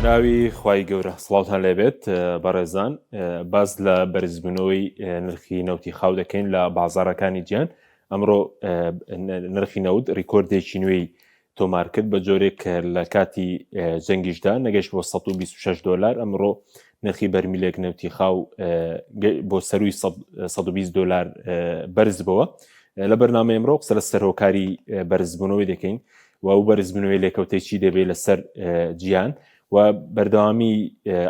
بەناوی خوای گەورە سڵاوتان لێبێت بەڕێزان باز لە بەرزبوونەوەی نرخی نەوتی خاو دەکەین لە بازاڕەکانی گیان. ئەمڕۆ نرخی نەوت ریکۆردێکی نوێی تۆمار کرد بە جۆرێک لە کاتی جەنگیشدا نەگەشت بۆ $126. ئەمڕۆ نرخی بەرمیلێک نەوتی خاو بۆ سەروی $120 بەرز بووە. لە بەرنامە ئەمڕۆ قسە لە سەرۆکاری بەرزبوونەوەی دەکەین و ئەو بەرزبوونەوەی لێکەوتێکی دەبێت لەسەر گیان و بەردەوامی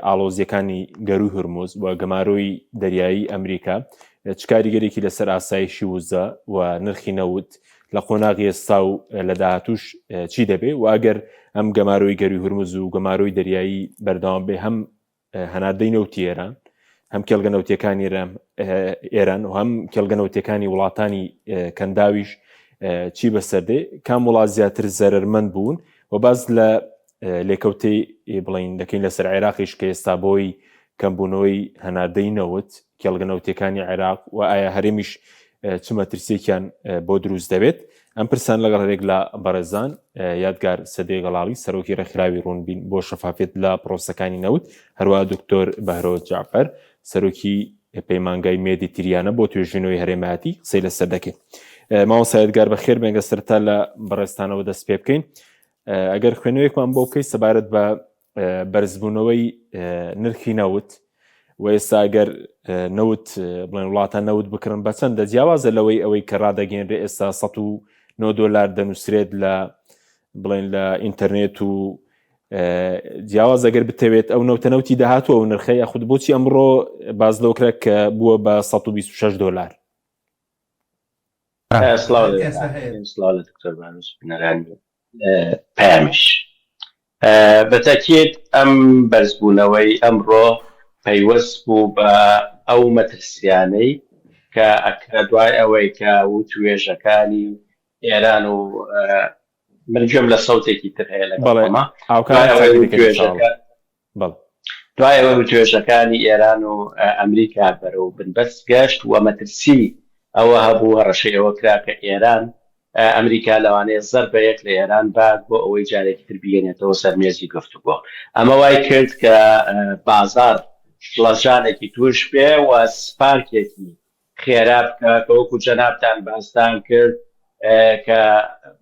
ئاڵۆزیەکانی گەروی هورموز و گەمارۆی دەریایی ئەمریکا چ کاریگەرێکی لەسەر ئاسایشی وزە و نرخی نەوت لە قۆناغی ئێستا و لە داهاتوش چی دەبێت و ئەگەر ئەم گەمارۆی گەروی هورموز و گەمارۆی دەریایی بەردەوام بێ هەم هەناردەی نەوتی ئێران هەم کێڵگە نەوتیەکانی ئێران و هەم کێڵگە نەوتیەکانی وڵاتانی کەنداویش چی بەسەردێ کام وڵات زیاتر زەرمەند بوون و باز لە لێکەوتەی بڵین دەکەین لەسەر عێراقیش کە ئێستا بۆی کەمبوونەوەی هەناردەی نەوت کێڵگە نەوتیەکانی عێراق و ئایا هەرێمیش چ مەترسیێکیان بۆ دروست دەبێت. ئەم پرسان لەگەڵ هەرێک لە بەڕێزان یادگار سەدەی گەڵاڵی سەرۆکی ڕێکخراوی ڕوونبین بۆ شەفافێت لە پرۆسەکانی نەوت، هەروەها دکتۆر بەهرۆ جعفەر سەرۆکی پەیمانگای مێدی تریانە بۆ توێژینەوەی هەرێمەتی قسەی لەسەر دەکەین. ماوەسا یادگار بەخێر بێنگە سەرتا لە بەڕێستانەوە دەست پێ بکەین. ئەگەر خوێنەوەیەکمان بۆ بکەیت سەبارەت بە بەرزبوونەوەی نرخی نەوت و ئێستا ئەگەر نەوت بڵێن وڵاتان نەوت بکڕن بە چەندە جیاوازە لەوەی ئەوەی کە ڕادەگەێنرێ ئێستا $109 دەنووسرێت لە بڵێن لە ئینتەرنێت و جیاواز ئەگەر بتەوێت ئەو نەوتەنەوتی داهاتوە و نرخەی یاخود بۆچی ئەمڕۆ باز لەوکرا کە بووە بە $126. سڵاو دکتۆر بانوس بنەرانی پامش بەتاکێت ئەم بەرزبوونەوەی ئەمڕۆ پەیوەست بوو بە ئەو مەترسیانەی کە ئەکرا دوای ئەوەی کە و توێژەکانی ئێران و منجم لە سەوتێکی تر هەیە لەگەڵمە دوای ئەوە توێژەکانی ئێران و ئەمریکا بەرەو بنبەست گەشت و مەترسی ئەوە هەبوو ڕەشەی ئەوە کرا کە ئێران ئەمریکا لەوانەیە زەربەیەک لە ئێران بات بۆ ئەوەی جارێکی تر بگەنێتەوە سەرمێزی گفتوگۆ. ئەمە وای کرد کە بازار شڵەژانێکی توش بێ و سپارکێکی خێرا بکە کە وەکو جەنابتان باستان کرد کە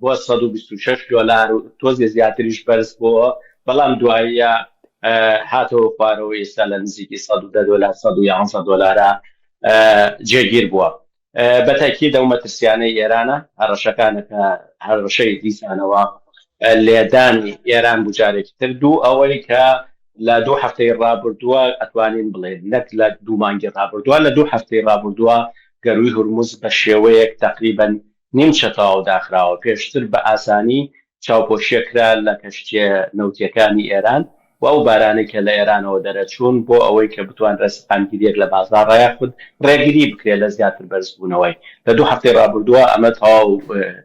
بۆ $126 و تۆزی زیاتریش بەرز بووە، بەڵام دواییە هاتەوە خوارەوە ئێستا لە نزیکی $110 $111 جێگیر بووە. بەتاکید ئەو مەترسیانەی ئێرانە هەڕەشەکانەکە هەڕەشەی دیسانەوە لێدانی ئێران بجارێکی تر دوو ئەوەی کە لە 2 هەفتەی ڕابردووە ئەتوانین بڵێن نەک لە 2 مانگی ڕابردووە لە 2 هەفتەی ڕابردووە گەروی هورموز بە شێوەیەک تقریبەن نیمچەتەواو داخراوە پێشتر بە ئاسانی چاوپۆشیەکرا لە کەشتیە نەوتیەکانی ئێران و ئەو بارانێک کە لە ئێرانەوە دەرەچوون بۆ ئەوەی کە بتوان ڕێسەقامگیریەک لە بازار ڕایخود ڕێگیری بکرێت لە زیاتر بەرزبوونەوەی. لە 2 هەفتەی ڕابردووە ئەمە تەواو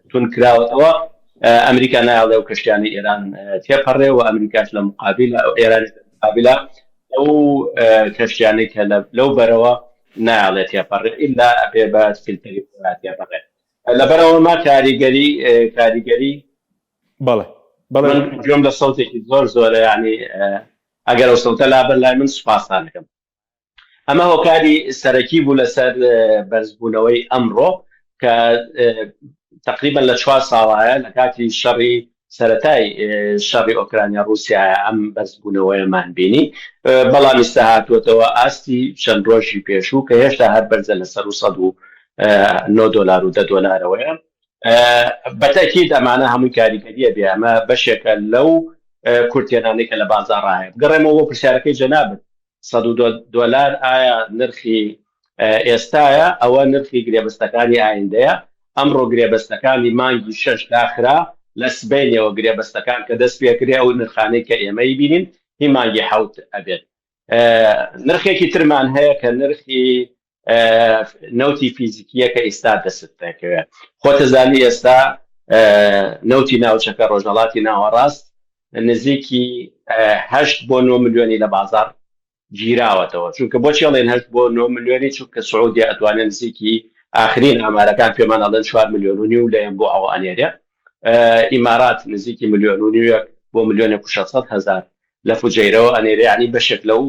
تون کراوەتەوە. ئەمریکا نایڵێ و کەشتیانی ئێران تێپەڕێ و ئەمریکاش لە مقابل ئێران مقابلە ئەو کەشتیانەی کە لەو بەرەوە نایڵێ تێپەڕێ ئیلا ئەبێ بە فیلتەری تێپەڕێ. لەبەرەوە ما کاریگەری من گوێم لە سەوتێکی زۆرە، یعنی ئەگەر ئەو سەوتە لابەر لای من سوپاسان دەکەم. ئەمە هۆکاری سەرەکی بوو لەسەر بەرزبوونەوەی ئەمڕۆ کە تقریبا لە 4 ساڵایە لە کاتی شەڕی سەرەتای شەڕی ئۆکرانیا رووسیایە ئەم بەرزبوونەوەیەمان بینی، بەڵام ئێستا هاتووەتەوە ئاستی چەند ڕۆژی پێشوو کە هێشتا هەر بەرزە لەسەر $109 و $10ەوەیە. بەتاکید ئەمانە هەمووی کاریگەریە بێ، ئەمە بەشێکە لەو کورتێنانەی کە لە بازار ڕایە. بگەڕێمەوە بۆ پرسیارەکەی جەنابەت $100 ئایا نرخی ئێستایە؟ ئەوە نرخی گرێبەستەکانی ئایندەیە. ئەمڕۆ گرێبەستەکانی مانگی 6 داخرا لە سبەینەوە گرێبەستەکان کە دەست پێکرێ ئەو نرخانەی کە ئێمەی بینین هی مانگی 7 ئەبێت. نرخێکی ترمان هەیە کە نرخی نەوتی فیزیکیە کە ئێستا دەست پێکەوێت. خۆتە زانی ئێستا نەوتی ناوچەکە ڕۆژهەڵاتی ناوەڕاست نزیکی 8 بۆ 9 ملیۆنی لە بازار گیراوەتەوە. چونکە بۆچی ئەڵێن 8 بۆ 9 ملیۆنی؟ چونکە سعودی ئەتوانێت نزیکی ئاخرین ئامارەکان پێمان ئەڵێن 4 ملیۆن و نیو لەیەن بۆ ئەوە ئەنێرێ. ئیمارات نزیکی 1.5 ملیۆن بۆ 1,600,000 لە فوجەیرەوە ئەنێرەیانی بەشێک لەو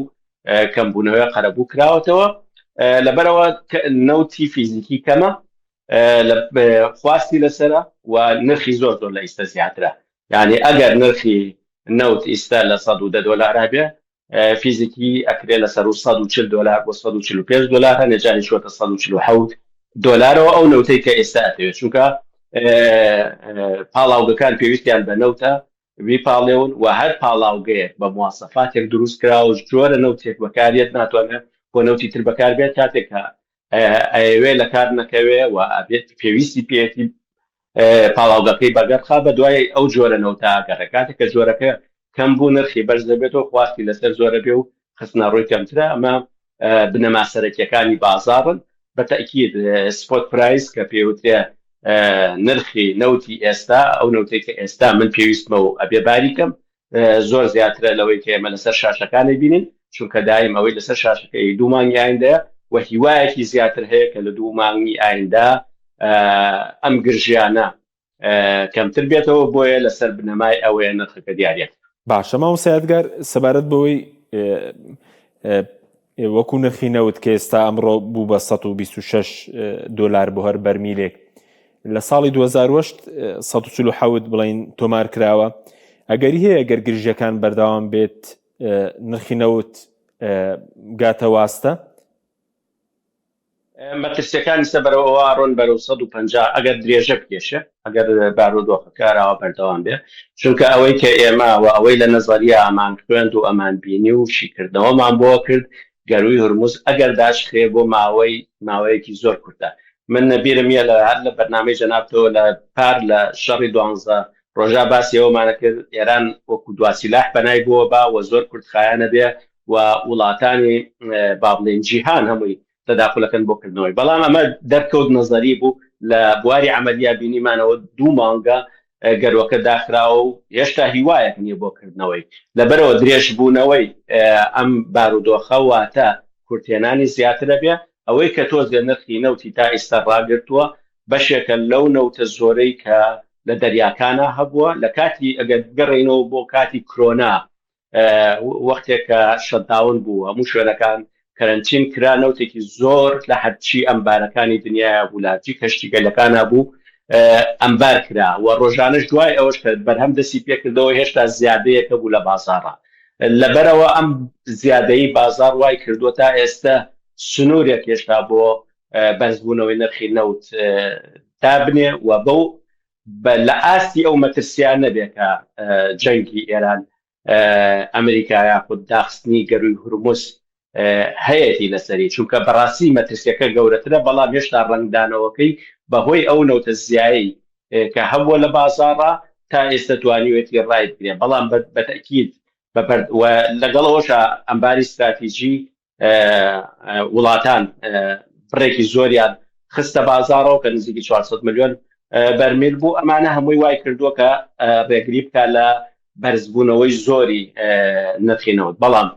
کەمبوونەوەی قەرەبوو کراوەتەوە لەبەرەوە نەوتی فیزیکی کەمە خواستی لەسرە و نرخی زۆر لە ئیستە زیاترە یعنی ئەگەر نرخی نەوت ئیستا لە $110 بێ فیزیکی ئەکرێ لەسەر $140 بۆ $145 هەنێجاری چۆتە $147 ئەو نەوتەی کە ئێستا ئەتەوێت چونکە پاڵاوگەکان پێویستیان بە نەوتە بیپاڵێون و هەر پاڵاوگەیەک بە مواسەفاتێک دروست کراوە جۆرە نەوتێک بەکارێت ناتوانێت بۆ نەوتی تر بەکار بێت کاتێکە ئەوێ لە کار نەکەوێ و ئەبێت پێویستی پێێتی پاڵاوگەکەی بەگەرخا بە دوای ئەو جۆرە نەوتە ئاگەڕێ کاتێککە جۆرەکە کەم بوو نرخی بەرز دەبێتەوە خواستی لەسەر زۆرە بێ و خستنە ڕووی کەمترە ئەمە بنەما سەرەکیەکانی بازاڕن بە تەکید سپۆت پرایس کە پێوترێ نرخی نەوتی ئێستا ئەو نەوتەی کە ئێستا من پێویستمە و ئەبێ باریکەم زۆر زیاترە لەوەی کە ئێمە لەسەر شاشەکانی بینین چونکە دایم ئەوەی لەسەر شاشەکەی 2 مانگی ئایندەیە و هیوایەکی زیاتر هەیە کە لە 2 مانگی ئایندا ئەم گرژیانە کەمتر بێتەوە بۆیە لەسەر بنەمای ئەوەیە نرخەکە دیارێت. باشە مامۆستا یادگار سەبارەت بەوەی وەکو نرخی نەوت کە ئێستا ئەمڕۆ بوو بە $126 بۆ هەر بەرمیلێک لە ساڵی 2008 147 بڵین تۆمار کراوە ئەگەری هەیە گەر گرژەکان بەردەوام بێت نرخی نەوت گاتە واستە مەترسیەکانی سە بەرەوە ڕۆن بەرەو 150 ئەگەر درێژە بکێشە ئەگەر بارودۆخەکارەوە بەردەوام بێ چونکە ئەوەی کە ئێمە و ئەوەی لە نەزەریە ئەمان خوێند و ئەمان بینی و شیکردنەوەمان بۆ کرد گەروی هورموز ئەگەر داشخێ بۆ ماوەیەکی زۆر کورتە من نەبیرمە لە هەر لە بەرنامەی جەنابتەوە لە پار لە شەڕی 12 ڕۆژا باسیەوەمانە کرد ئێران وەکو دواسیلاح بەنای بووە با و زۆر کورتخایانە بێ و وڵاتانی با بڵێن جیهان هەمووی تەداخلەکەن بۆ کردنەوەی بەڵام ئەمە دەرکەوت نەزەری بوو لە بواری عملیا بینیمانەوە 2 مانگە گەروەکە داخراوە و هێشتا هیوایەک نییە بۆ کردنەوەی لەبەرەوە درێژ بوونەوەی ئەم بارودۆخە واتە کورتێنانی زیاترە بێ ئەوەی کە تۆز لە نرخی نەوتی تا ئێستا ڕاگرتووە بەشێکە لەو نەوتە زۆرەی کە لە دەریاکانە هەبووە لە کاتی ئەگەر گەڕێنەوە بۆ کاتی کرۆنا وەختێکە شەتداون بوو هەموو شوێنەکان کەرەنتین کرا نەوتێکی زۆر لە هەرچی ئەمبارەکانی دنیای وڵاتی کەشتی گەلەکانە بوو ئەمبار کرا و ڕۆژانش دوای ئەوەش کە بەرهەم دەستی پێکردەوە هێشتا زیادەیەکە بوو لە بازاڕە لەبەرەوە ئەم زیادەی بازار وای کردووە تا ئێستا سنوورێک هێشتا بۆ بەرزبوونەوەی نرخی نەوت تا بنێ و بەو لە ئاستی ئەو مەترسیان نەبێ کە جەنگی ئێران ئەمریکا یاخود داخستنی گەروی هورموز هەیەی لەسەری چونکە بەڕاستی مەترسیەکە گەورەترە بەڵام هێشتا ڕنگدانەوەکەی بەهۆی ئەو نەوتە زیایی کە هەبووە لە بازاڕە تا ئێستا توانیوێتی ڕای بگرێ بەڵام بەتەکید لەگەڵەوەشە ئەمباری استراتیژی وڵاتان بڕێکی زۆریان خستە بازاڕەوە کە نزیکی 400 ملیۆن بەرمیل بوو ئەمانە هەمووی وای کردووە کە ڕێگری بکە لە بەرزبوونەوەی زۆری نرخینەوە بەڵام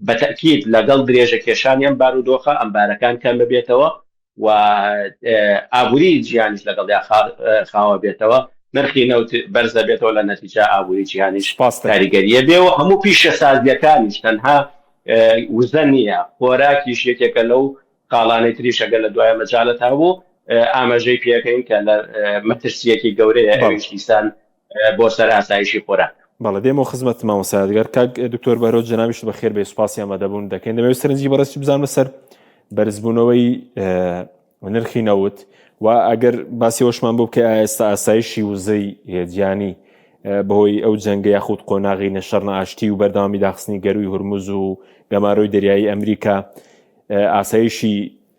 بەتەکید لەگەڵ درێژە کێشانیان بارودۆخە ئەمبارەکان کەم ببێتەوە و ئابووری جیهانیش لەگەڵ خاوە بێتەوە نرخی نەوت بەرز دەبێتەوە لە نەتیجە ئابووری جیهانیش کاریگەریە بێ و هەموو پیشە سازیەکانیش تەنها وزە نییە خۆراکیش یەکێکە لەو قاڵانەی تریش ئەگەر لە دوایە مەجالت هەبوو ئاماژەی پێەکەین کە لە مەترسیەکی گەورەیە ئەویش دیسان بۆ سەر ئاسایشی خۆراک. بەڵێ دێمەوە خزمەت مامۆستا یادگار کاک دکتۆر بەرۆ جەنابیش بەخێر بێ سوپاسی ئامادەبوون دەکەین دەمەوێت سەرنجی بەڕستی بزانمە سەر بەرزبوونەوەی نرخی نەوت و ئەگەر باسی ئەوشمان بۆ بکە ئێستا ئاسایشی وزەی گیانی بەهۆی ئەو جەنگە یاخود قۆناغی نەشەڕ نەئاشتی و بەردەوامی داخستنی گەروی هورموز و گەمارۆی دەریایی ئەمریکا ئاسایشی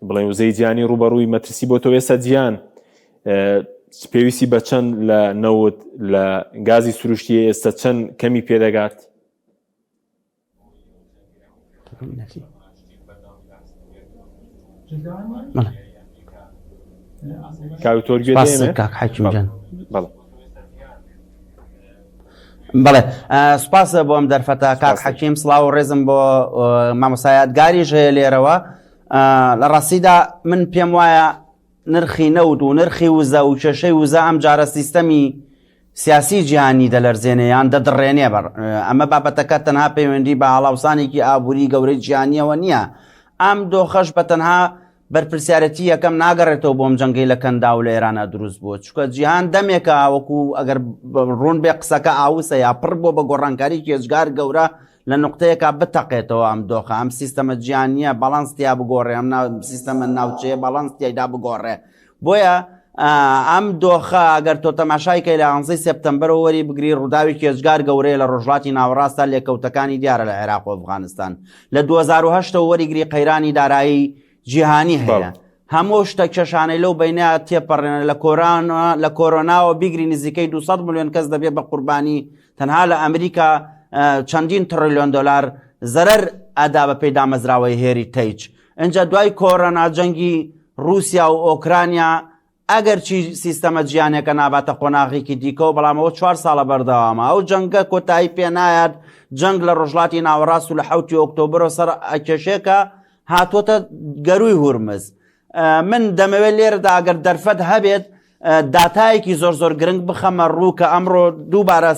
بڵێن وزەی گیانی ڕوبەڕووی مەترسی بۆ تۆ ئێستا گیان پێویستی بە چەند لە نەوت لە گازی سروشتی ئێستا چەند کەمی پێدەگات؟ کاوتۆر گوێ کاک حەکیمجان بەڵێ سوپاسە بۆ ئەم دەرفەتە کاک حەکیم سڵاو و ڕێزم بۆ مامۆستا یادگاریش هەیە لێرەوە لە ڕاستیدا من پێم وایە نرخی نەوت و نرخی وزە و کێشەی وزە ئەم جارە سیستەمی سیاسی جیهانی دەلەرزێنەیان دەدڕێنێ بەر ئەمە بابەتەکە تەنها پەیوەندی بە هەڵاوسانێکی ئابووری گەورەی جیهانیەوە نییە. ئەم دۆخەش بە تەنها بەرپرسیارەتی یەکەم ناگەڕێتەوە بۆم جەنگەی لە کەندا و لە ئێرانە دروست بووە، چونکە جیهان دەمێکە وەکو ئەگەر ڕوون بێ قسەکە ئاوسە یا پڕ بۆ بە گۆڕانکاری کێزگار گەورە لە نقطەیەکە بتەقێتەوە ئەم دۆخە، ئەم سیستەمە جیهانیە بەڵانستیا بگۆڕێ، ئەم سیستەمە ناوچەیە بەڵانستیایدا بگۆڕێ. بۆیە ئەم دۆخە ئەگەر تۆ تەماشایکە لە 11 سپتەمبەرەوە وەری بگری ڕووداوی کێزگار گەورەیە لە ڕۆژهەڵاتی ناوەڕاستە لێکەوتەکانی دیارە لە عێراق و ئەفغانستان. لە 2008ەوە وەریگری قەیرانی دارایی جیهانی هەیە. هەموو شتە کێشانەی لەو بینە تێپەڕێنە لە کۆرۆناوە بیگری نزیکەی 200 ملیۆن کەس دەبێت بە قوربانی. تەنها لە ئەمریکا چەندین تریلیۆن دلار زەرەر ئەدا بە پێی دامەزراوەی هێری تەیج. ئەنجا دوای کۆرۆنا جەنگی رووسیا و ئۆکرانیا ئەگەر چی سیستەمە جیانێکە ناباتە قۆناغێکی دیکە و بەڵامەوە 4 ساڵە بەردەوامە ئەو جەنگە کۆتایی پێ نایەت. جەنگ لە ڕۆژهەڵاتی ناوەڕاست و لە 7 ئۆکتۆبرەوە سەر کێشێکە هاتوۆتە گەروی هورمز. من دەمەوێت لێرەدا ئەگەر دەرفەت هەبێت داتایەکی زۆر گرنگ بخەمە ڕوو کە ئەمڕۆ دووبارە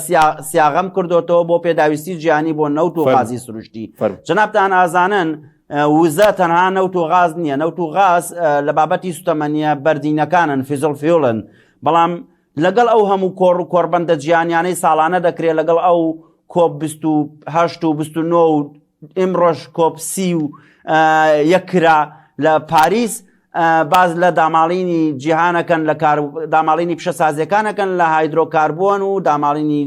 سیاغەم کردوتەوە بۆ پێداویستی جیهانی بۆ نەوت و غازی سروشتی. جەنابتان ئازانن وزە تەنها نەوت و غاز نییە، نەوت و غاز لە بابەتی سوتەمەنیە بەردینەکانن، فیزڵ فیۆڵن، بەڵام لەگەڵ ئەو هەموو کۆڕ و کۆربەندە جیهانیانەی ساڵانە دەکرێت لەگەڵ ئەو کۆپ 28 و 29 و ئیمڕۆژ کۆپ 30 و یەکرا لە پاریس باز لە داماڵینی جیهانەکەن، لە داماڵینی پیشەسازیەکانەکەن لە هایدرۆکاربۆن و داماڵینی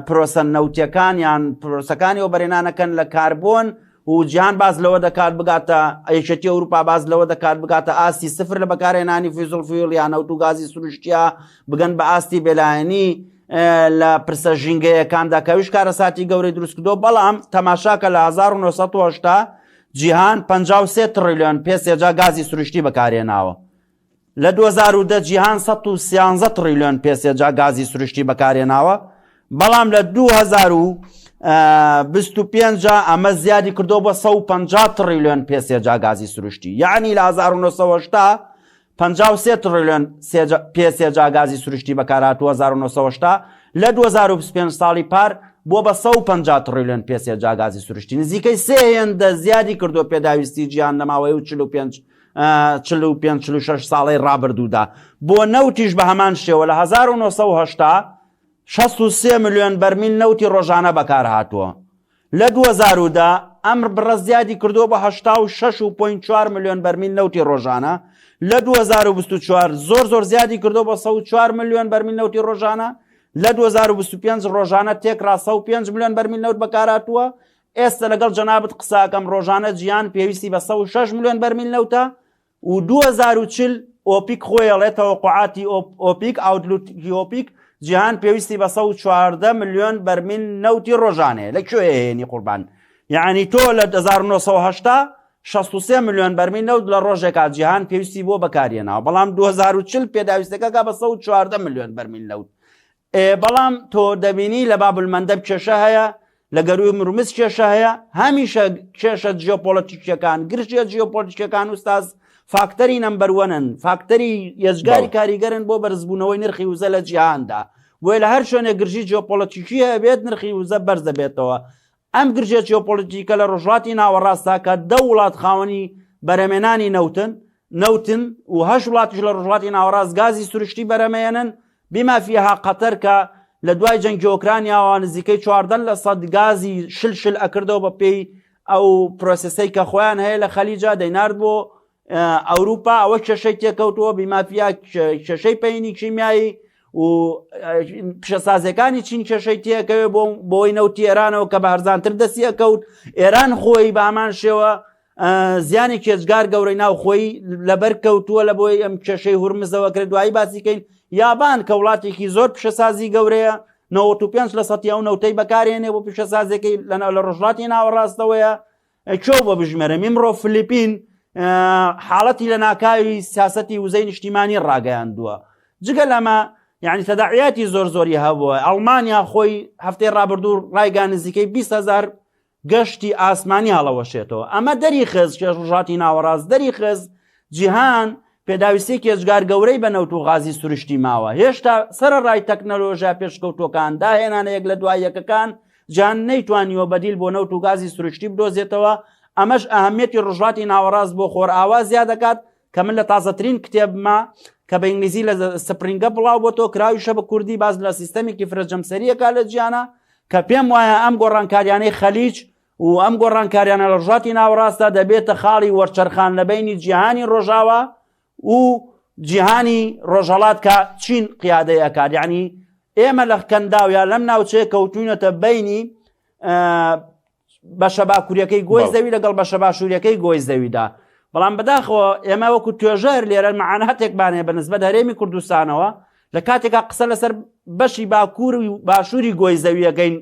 پرۆسە نەوتیەکان یان پرۆسەکانی و بەرێنانەکەن لە کاربۆن و جیهان باز لەوە دەکات بگاتە یەکێتی ئەوروپا باز لەوە دەکات بگاتە ئاستی سفر لە بەکارهێنانی فیزڵ فیۆڵ یان نەوت و گازی سروشتیە بگەن بە ئاستی بێلایەنی لە پرسە ژینگەیەکاندا کەویش کارەساتی گەورەی دروستکردۆ. بەڵام تەماشاکە لە 1970 جیهان 53 تریلیۆن پێسێجا گازی سروشتی بەکارهێناوە. لە 2010 جیهان 113 تریلیۆن پێسێجا گازی سروشتی بەکارهێناوە، بەڵام لە 2025 ئەمە زیادی کردۆ بە 150 تریلیۆن پێسێجا گازی سروشتی. یعنی لە 1970 53 تریلیۆن پێسێجا گازی سروشتی بەکارهاتوە 1970 لە 2025 ساڵی پار بۆ بە 150 تریلیۆن پێسێجا گازی سروشتی، نزیکەی سێهێندە زیادی کردو پێداویستی جیهان لەماوەی و 45-46 ساڵی ڕابردوودا. بۆ نەوتیش بە هەمان شێوە لە 1970 63 ملیۆن بەرمیل نەوتی ڕۆژانە بەکارهاتووە. لە 2010 ئەمر بڕە زیادی کردو بە 86.4 ملیۆن بەرمیل نەوتی ڕۆژانە. لە 2024 زۆر زیادی کردو بە 104 ملیۆن بەرمیل نەوتی ڕۆژانە. لە 2025 ڕۆژانە تێکرا 105 ملیۆن بەرمیل نەوت بەکارهاتووە. ئێستا لەگەڵ جەنابەت قساکەم ڕۆژانە جیهان پێویستی بە 106 ملیۆن بەرمیل نەوتە و 2040 ئۆپیک خۆیەڵێت تەوەقعاتی ئۆپیک ئاوتلوکی ئۆپیک جیهان پێویستی بە 114 ملیۆن بەرمیل نەوتی ڕۆژانەیە. لەکوێ هێنی قوربان؟ یعنی تۆ لە 1970 63 ملیۆن بەرمیل نەوت لە ڕۆژێکا جیهان پێویستی بۆ بەکارهێناوە، بەڵام 2040 پێداویستەکە بە 114 ملیۆن بەرمیل نەوت. بەڵام تۆ دەبینی لە بابلمەندەب کێشە هەیە، لە گەروی مرمز کێشە هەیە، هەمیشە کێشە جیۆپۆلیتیکیەکان گرژە جیۆپۆلیتیکەکان وستاز فاکتەری نەمبەر1ن، فاکتەری یەجگاری کاریگەرن بۆ بەرزبوونەوەی نرخی وزە لە جیهاندا. بۆیە لە هەر شوێنێ گرژی جیۆپۆلیتیکی هەبێت نرخی وزە بەرز دەبێتەوە. ئەم گرژە جیۆپۆلیتیکە لە ڕۆژهەڵاتی ناوەڕاستە کە 10 وڵات خاوەنی بەرەمێنانی نەوتن و 8 وڵاتیش لە ڕۆژهەڵاتی ناوەڕاست گازی سروشتی بەرەمێنن، بما فيها قەتەر کە لە دوای جەنگی ئۆکرانیاوە نزیکەی 14% گازی شل ئەکردەوە بە پێی ئەو پرۆسسەی کە خۆیان هەیە لە خەلیجا دەینارد بۆ ئەوروپا. ئەوە کێشەی تێکەوتووە بما فيها کێشەی پەیینی کیمیایی و پیشەسازیەکانی چین کێشەی تێکەوێت بۆی نەوتی ئێرانەوە کە بە هەرزانتر دەستی ئەکەوت. ئێران خۆی بە هەمان شێوە زیانی کێچگار گەورەی ناو خۆی لەبەر کەوتووە لە بۆی ئەم کێشەی هورمزەوە کرد. دوایی باسیکەین یابان کە وڵاتێکی زۆر پیشەسازی گەورەیە 95% ئەو نەوتەی بەکارهێنێ بۆ پیشەسازەکەی لە ڕۆژهەڵاتی ناوەڕاستەوەیە کێو بۆ بژمێرە. میمڕۆ فلیپین حاڵەتی لە ناکاوی سیاسەتی وزەی نیشتیمانی ڕاگەیاندووە. جگە لەمە یعنی تەداعیاتی زۆری هەبووە. ئەڵمانیا خۆی هەفتەی ڕابردوو ڕایگان نزیکەی 20,000 گەشتی ئاسمانی هەڵەوەشێتەوە. ئەمە دەری خست ڕۆژهەڵاتی ناوەڕاست دەری خست جیهان پێداویستی کێچگار گەورەی بە نەوت و غازی سروشتی ماوە. هێشتا سەرڕای تەکنەلۆژیا پێشکەوتوەکان داهێنانەیەک لە دوای یەکەکان جان نەیتوانیوە بەدیل بۆ نەوت و گازی سروشتی بدۆزێتەوە. ئەمەش ئەهەمیەتی ڕژاتی ناوەڕاست بۆ خۆر ئاوا زیاد دەکات کە من لە تازەترین کتێبما کە بە ئینگلیزی لە سپرینگە بڵاو بۆ تۆ کراویشە بە کوردی باز لە سیستەمێکی فرەجەمسەریەکە لە جیانە کە پێم وایە ئەم گۆڕانکاریانەی خەلیج و ئەم گۆڕانکاریانە لە ڕژاتی ناوەڕاستدا دەبێتە خاڵی وەرچەرخان لە بینی جیهانی ڕۆژاوە و جیهانی ڕۆژهەڵات کە چین قیادەیەکات. یعنی ئێمە لە کەنداویا لەم ناوچەیە کەوتوینەتە بینی بەشە باکووریەکەی گۆی زەوی لەگەڵ بەشە باشووریەکەی گۆی زەویدا. بەڵام بەداخەوە ئێمە وەکو توێژەر لێرە مەعانەتێکبانێ بە نسبەت هەرێمی کوردستانەوە لە کاتێکا قسە لەسەر بەشی باکوور و باشووری گۆی زەویەکەین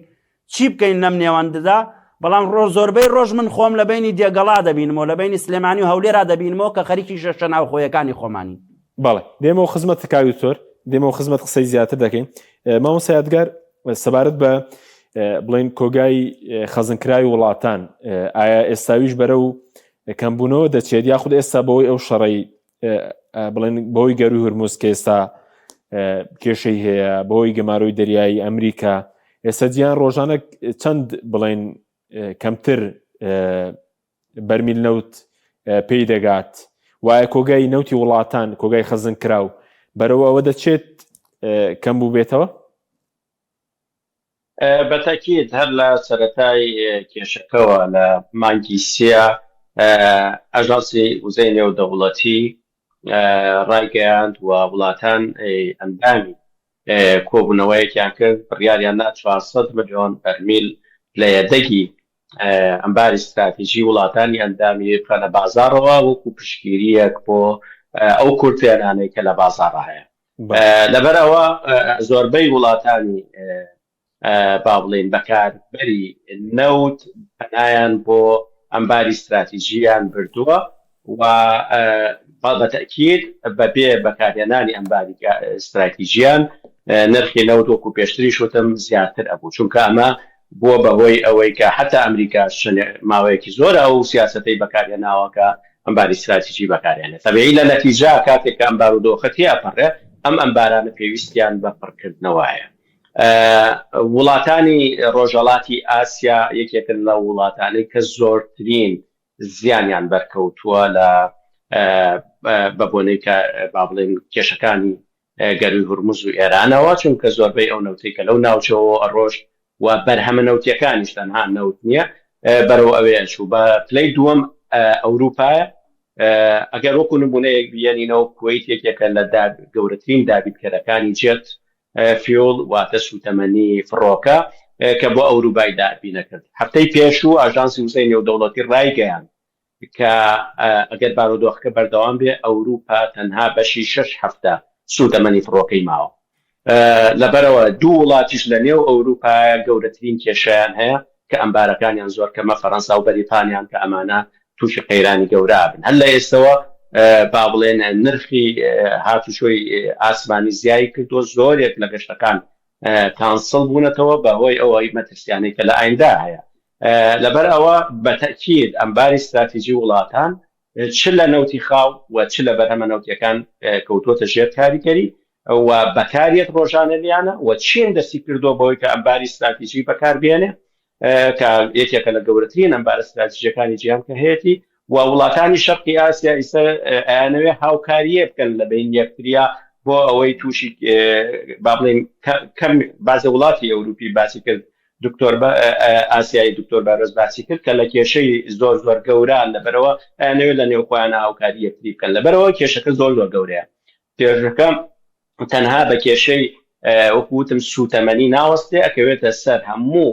چی بکەین لەم نێوەندەدا. بەڵام زۆربەی ڕۆژ من خۆم لە بینی دێگەڵا دەبینمەوە لە بینی سلێمانی و هەولێرا دەبینمەوە کە خەریکی شەشە ناوخۆیەکانی خۆمانی. بەڵێ دێمەوە خزمەت کاوی تۆر دێمەوە خزمەت قسەی زیاتر دەکەین. مامۆستا یادگار سەبارەت بە بڵێن کۆگای خەزمکراوی وڵاتان ئایا ئێستاویش بەرە و کەمبوونەوە دەچێت یاخود ئێستا بەوەی ئەو شەڕەی بڵێن بەوەی گەروی هورموز کە ئێستا کێشەی هەیە بەوەی گەماروی دەریایی ئەمریکا ئێستا جیان ڕۆژانە چەند بڵێن کەمتر بەرمیل نەوت پێی دەگات وایە کۆگای نەوتی وڵاتان کۆگای خەزمکراو بەرەوە ئەوە دەچێت کەم بوو بێتەوە؟ بەتاکید هەر لە سەرەتای کێشەکەەوە لە مانگی سێ ئەژانسی وزەی نێودەوڵەتی ڕایگەیاند و وڵاتان ئەندامی کۆبوونەوەیەکیان کرد بڕیاریان نا 400 ملیۆن بەرمیل لە یەدەگی ئەمباری استراتیژی وڵاتانی ئەندامی بخەنە بازارەوە وەکو پشتگیریەک بۆ ئەو کورتێنانەی کە لە بازاڕ هەیە. لەبەرەوە زۆربەی وڵاتانی با بڵێن بەکاربەری نەوت پەنایان بۆ ئەمباری استراتیژیان بردووە و بەتەکید بەبێ بەکارهێنانی ئەمباری استراتیژیان نرخی نەوت وەکو پێشتری شوتم زیاتر ئەبوو چونکە ئەمە بۆ بەهۆی ئەوەی کە حتا ئەمریکا ماوەیەکی زۆر ئەو سیاسەتەی بەکارهێناوەکە ئەمباری استراتیژی بەکارهێنێت تەبیعی لە نەتیجا کاتێک کە ئەمبار و دۆخەتی ئەپەڕێ ئەم ئەمبارانە پێویستیان بە پڕکردنەوەیە. وڵاتانی ڕۆژهەڵاتی ئاسیا یەکێکن لە وڵاتانەی کە زۆرترین زیانیان بەرکەوتووە لە بەبوونەی کە با بڵێن کێشەکانی گەروی هورموز و ئێرانەوە چونکە زۆربەی ئەو نەوتەی کە لەو ناوچەوە ئەڕۆژ و بەرهەمە نەوتیەکانیش تەنها نەوت نییە بەرەو ئەوەیە چوو بە پلەی دووەم ئەوروپایە. ئەگەر وەکو نمونەیەک بێنینەوە کوێیت یەکێکە لە گەورەترین دابیدکەرەکانی جێت فیۆل واتە سوتەمەنی فڕۆکە کە بۆ ئەوروپای دابی نەکرد. هەفتەی پێشوو ئاژانسی وزەی نێودەوڵەتی ڕایگەیاند کە ئەگەر بارودۆخەکە بەردەوام بێ ئەوروپا تەنها بەشی 6 هەفتە سوتەمەنی فڕۆکەی ماوە. لەبەرەوە دوو وڵاتیش لە نێو ئەوروپا گەورەترین کێشیان هەیە کە ئەمبارەکانیان زۆر کەمە فەڕەنسا و بەریتانیان کە ئەمانە تووشی قەیرانی گەورە بن. هەر لە ئێستەوە با بڵێن نرخی هاتوچۆی ئاسمانی زیایی کردو زۆرێک لە گەشتەکان کانسڵ بوونەتەوە بەهۆی ئەوەی مەترسیانەی کە لە ئایندا هەیە. لەبەر ئەوە بەتەکید ئەمباری استراتیژی وڵاتان چ لە نەوتی خاو و چ لە بەرهەمە نەوتیەکان کەوتووەتە ژێر کاریگەری و بەکاریەت ڕۆژانەیانە و چین دەستی کردو بەوەی کە ئەمباری استراتیژی بەکاربێنێ کە یەکێکە لە گەورەترین ئەمبار استراتیژیەکانی جیهان کە هەیەی و وڵاتانی شەرقی ئاسیا ئێستا ئەیانەوێ هاوکاریە بکەن لە بین یەکتریا بۆ ئەوەی تووشی با بڵێن کەم بازە وڵاتی ئەوروپی باسی کرد دکتۆر ئاسیایی دکتۆر بارۆز باسی کرد کە لە کێشەی زۆر زۆر گەوران لەبەرەوە ئەیانەوێت لە نێوخۆیانە هاوکاری یەکتری بکەن لەبەرەوە کێشەکە زۆر زۆر گەورەیە. کێشەکە تەنها بە کێشەی وەکوتم سوتەمەنی ناوەستێ ئەکەوێتە سەر هەموو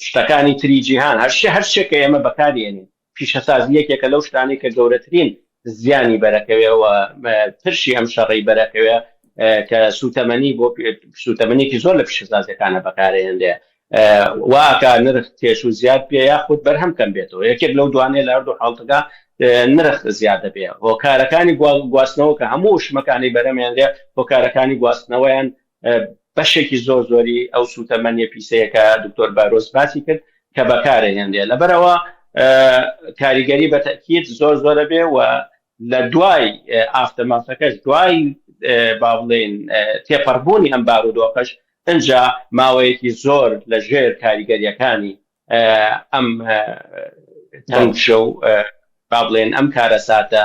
شتەکانی تری جیهان هەر شتێکە ئێمە بەکارێنین پیشەسازی یەکێکە لەو شتانی کە گەورەترین زیانی بەرەکەوێەوە ترشی ئەم شەڕی بەرەکەوێ کە سوتەمەنی بۆ سوتەمەنیکی زۆر لە پیشەسازەکانە بەکارێنێ واکە نرخ تێش و زیاد پێ یاخود بەرهەم کەم بێتەوە یەکێک لەو دوانەیە لە هەردوو حاڵتەکە نرخ زیاد دەبێ هۆکارەکانی گواستنەوە کە هەموو شمەکانی بەرەمیان لێ هۆکارەکانی گواستنەوەیان بەشێکی زۆر زۆری ئەو سوتەمەنیە پیسەیەکە دکتۆر بارۆز باسی کرد کە بەکارهێنێ لەبەرەوە کاریگەری بەتەکید زۆر زۆرە بێ و لە دوای ئافتەماسەکەش دوای با بڵێن تێپەڕبوونی ئەم بارودۆخەش ئەنجا ماوەیەکی زۆر لە ژێر کاریگەریەکانی ئەم تەنگشە و با بڵێن ئەم کارەساتە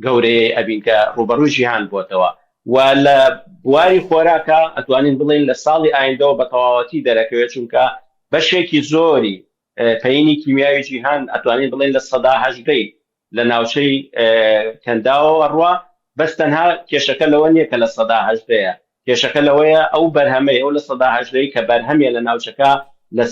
گەورەیە ئەبین کە ڕوبەڕووی جیهان بۆتەوە و لە بواری خۆراکە ئەتوانین بڵێن لە ساڵی ئایندەوە بە تەواوەتی دەرەکەوێت چونکە بەشێکی زۆری پەینی کیمیاوی جیهان ئەتوانین بڵێن لە ١٨ لە ناوچەی کەنداوە ڕوا بەس تەنها کێشەکە لەوە نییە کە لە ١٨ەیە کێشەکە لەوەیە ئەو بەرهەمەی ئەو لە ١٨ کە بەرهەمیە لە ناوچەکە لە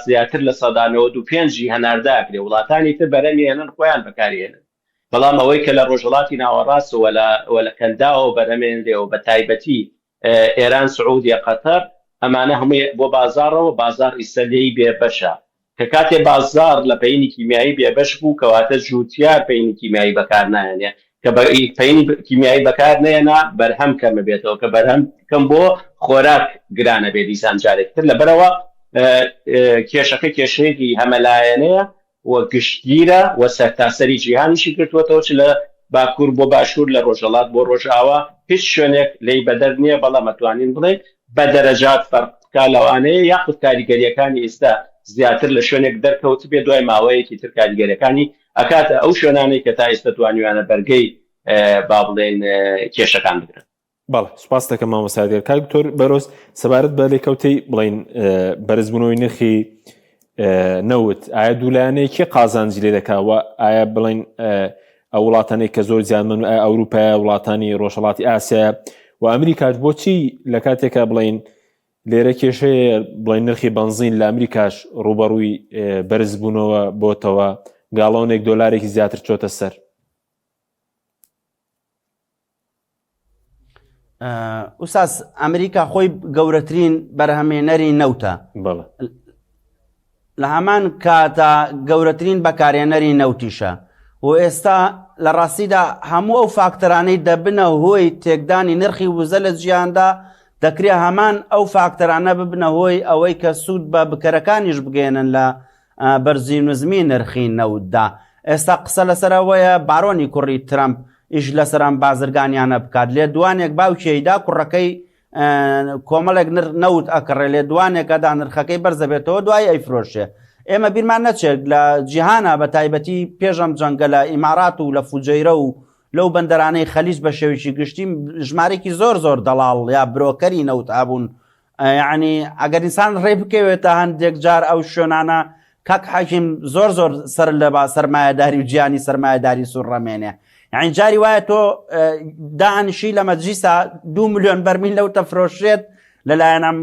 زیاتر لە 95 هەنارداکرێ وڵاتانی تر بەرەمی هێنن خۆیان بەکارهێنن بەڵام ئەوەی کە لە ڕۆژهڵاتی ناوەڕاستەوە لە کەنداوە بەرهەمێنرێەوە بە تایبەتی ئێران سعودیە قەتەر ئەمانە هەمووی بۆ بازارەوە بازار ئیسەلەی بێبەشە کە کاتێ بازار لە پەینی کیمیایی بێبەش بوو کەواتە جووتیار پەینی کیمیایی بەکار نایەنێ کە پەینی کیمیایی بەکار نێنا بەرهەم کەمە بێتەوە کە بەرهەم کەم بۆ خۆراک گرانە بێ دیسان جارێکتر لەبەرەوە کێشەکە کێشەیەکی هەمەلایەنەیە و گشتگیرە و سەرتاسەری جیهانیشی کردوێتەوە چ لە باکوور بۆ باشوور لە ڕۆژهەڵات بۆ ڕۆژئاوا هیچ شوێنێک لی بەدەر نییە بەڵام ئەتوانین بڵێ بە دەرەجات فەرقا لەوانەیە یاخود کاریگەریەکانی ئێستا زیاتر لە شوێنێک دەرکەوت بێ دوای ماوەیەکی تر کاریگەریەکانی ئەکاتە ئەو شوێنانەی کە تا ئێستا توانیوانە بەرگەی با بڵێن کێشەکان بگرن. بەڵێ سوپاس دەکەم مامۆستا دێر کاک دکتۆر بەرۆز سەبارەت بە لێکەوتەی بڵێن بەرزبوونەوەی نرخی نەوت ئایا دوولایەنەیەکی قازانجی لێ دەکاوە ئایا بڵێن ئەو وڵاتانەی کە زۆر زیانمەن ئەوروپای وڵاتانی ڕۆژهەڵاتی ئاسیا و ئەمریکاش بۆچی لە کاتێکە بڵێن لێرە کێشەیە بڵێن نرخی بنزین لە ئەمریکاش ڕوبەڕووی بەرزبوونەوە بۆتەوە گاڵۆنێک دۆلارێکی زیاتر چۆتە سەر؟ ئوستاز ئەمریکا خۆی گەورەترین بەرهەمێنەری نەوتە لە هەمان کاتە گەورەترین بەکارهێنەری نەوتیشە و ئێستا لە ڕاستیدا هەموو ئەو فاکتەرانەی دەبنە هۆی تێکدانی نرخی وزە لە جیهاندا دەکرێت هەمان ئەو فاکتەرانە ببنە هۆی ئەوەی کە سوود بە بکەرەکانیش بگێنن لە بەرزینوزمی نرخی نەوتدا. ئێستا قسە لەسەرەوەیە بارۆنی کوڕی ترامپ ئیش لەسەران بازرگانیانە بکات لێ دوانێک باوکیەیدا کوڕەکەی کۆمەڵێک نەوت ئەکڕێ لێ دوانێکەدا نرخەکەی بەرزەبێتەوە دوای ئەیفرۆشێ. ئێمە بیرمان نەچێت لە جیهانە بە تایبەتی پێشەم جەنگە لە ئیمارات و لە فوجەیرە و لەو بەندەرانەی خەلیج بە شێوێکی گشتی ژمارێکی زۆر دەڵاڵ یا برۆکەری نەوت ئابوون. یعنی ئەگەر ئینسان ڕێ بکەوێتە هەندێک جار ئەو شوێنانە کاک حاکیم زۆر سەر لە سەرمایەداری و گیانی سەرمایەداری سوڕەمێنێ. یعنی جاری وایە تۆ دانیشی لە مەجلیسا 2 ملیۆن بەرمیل لەو تەفرۆشێت لەلایەن ئەم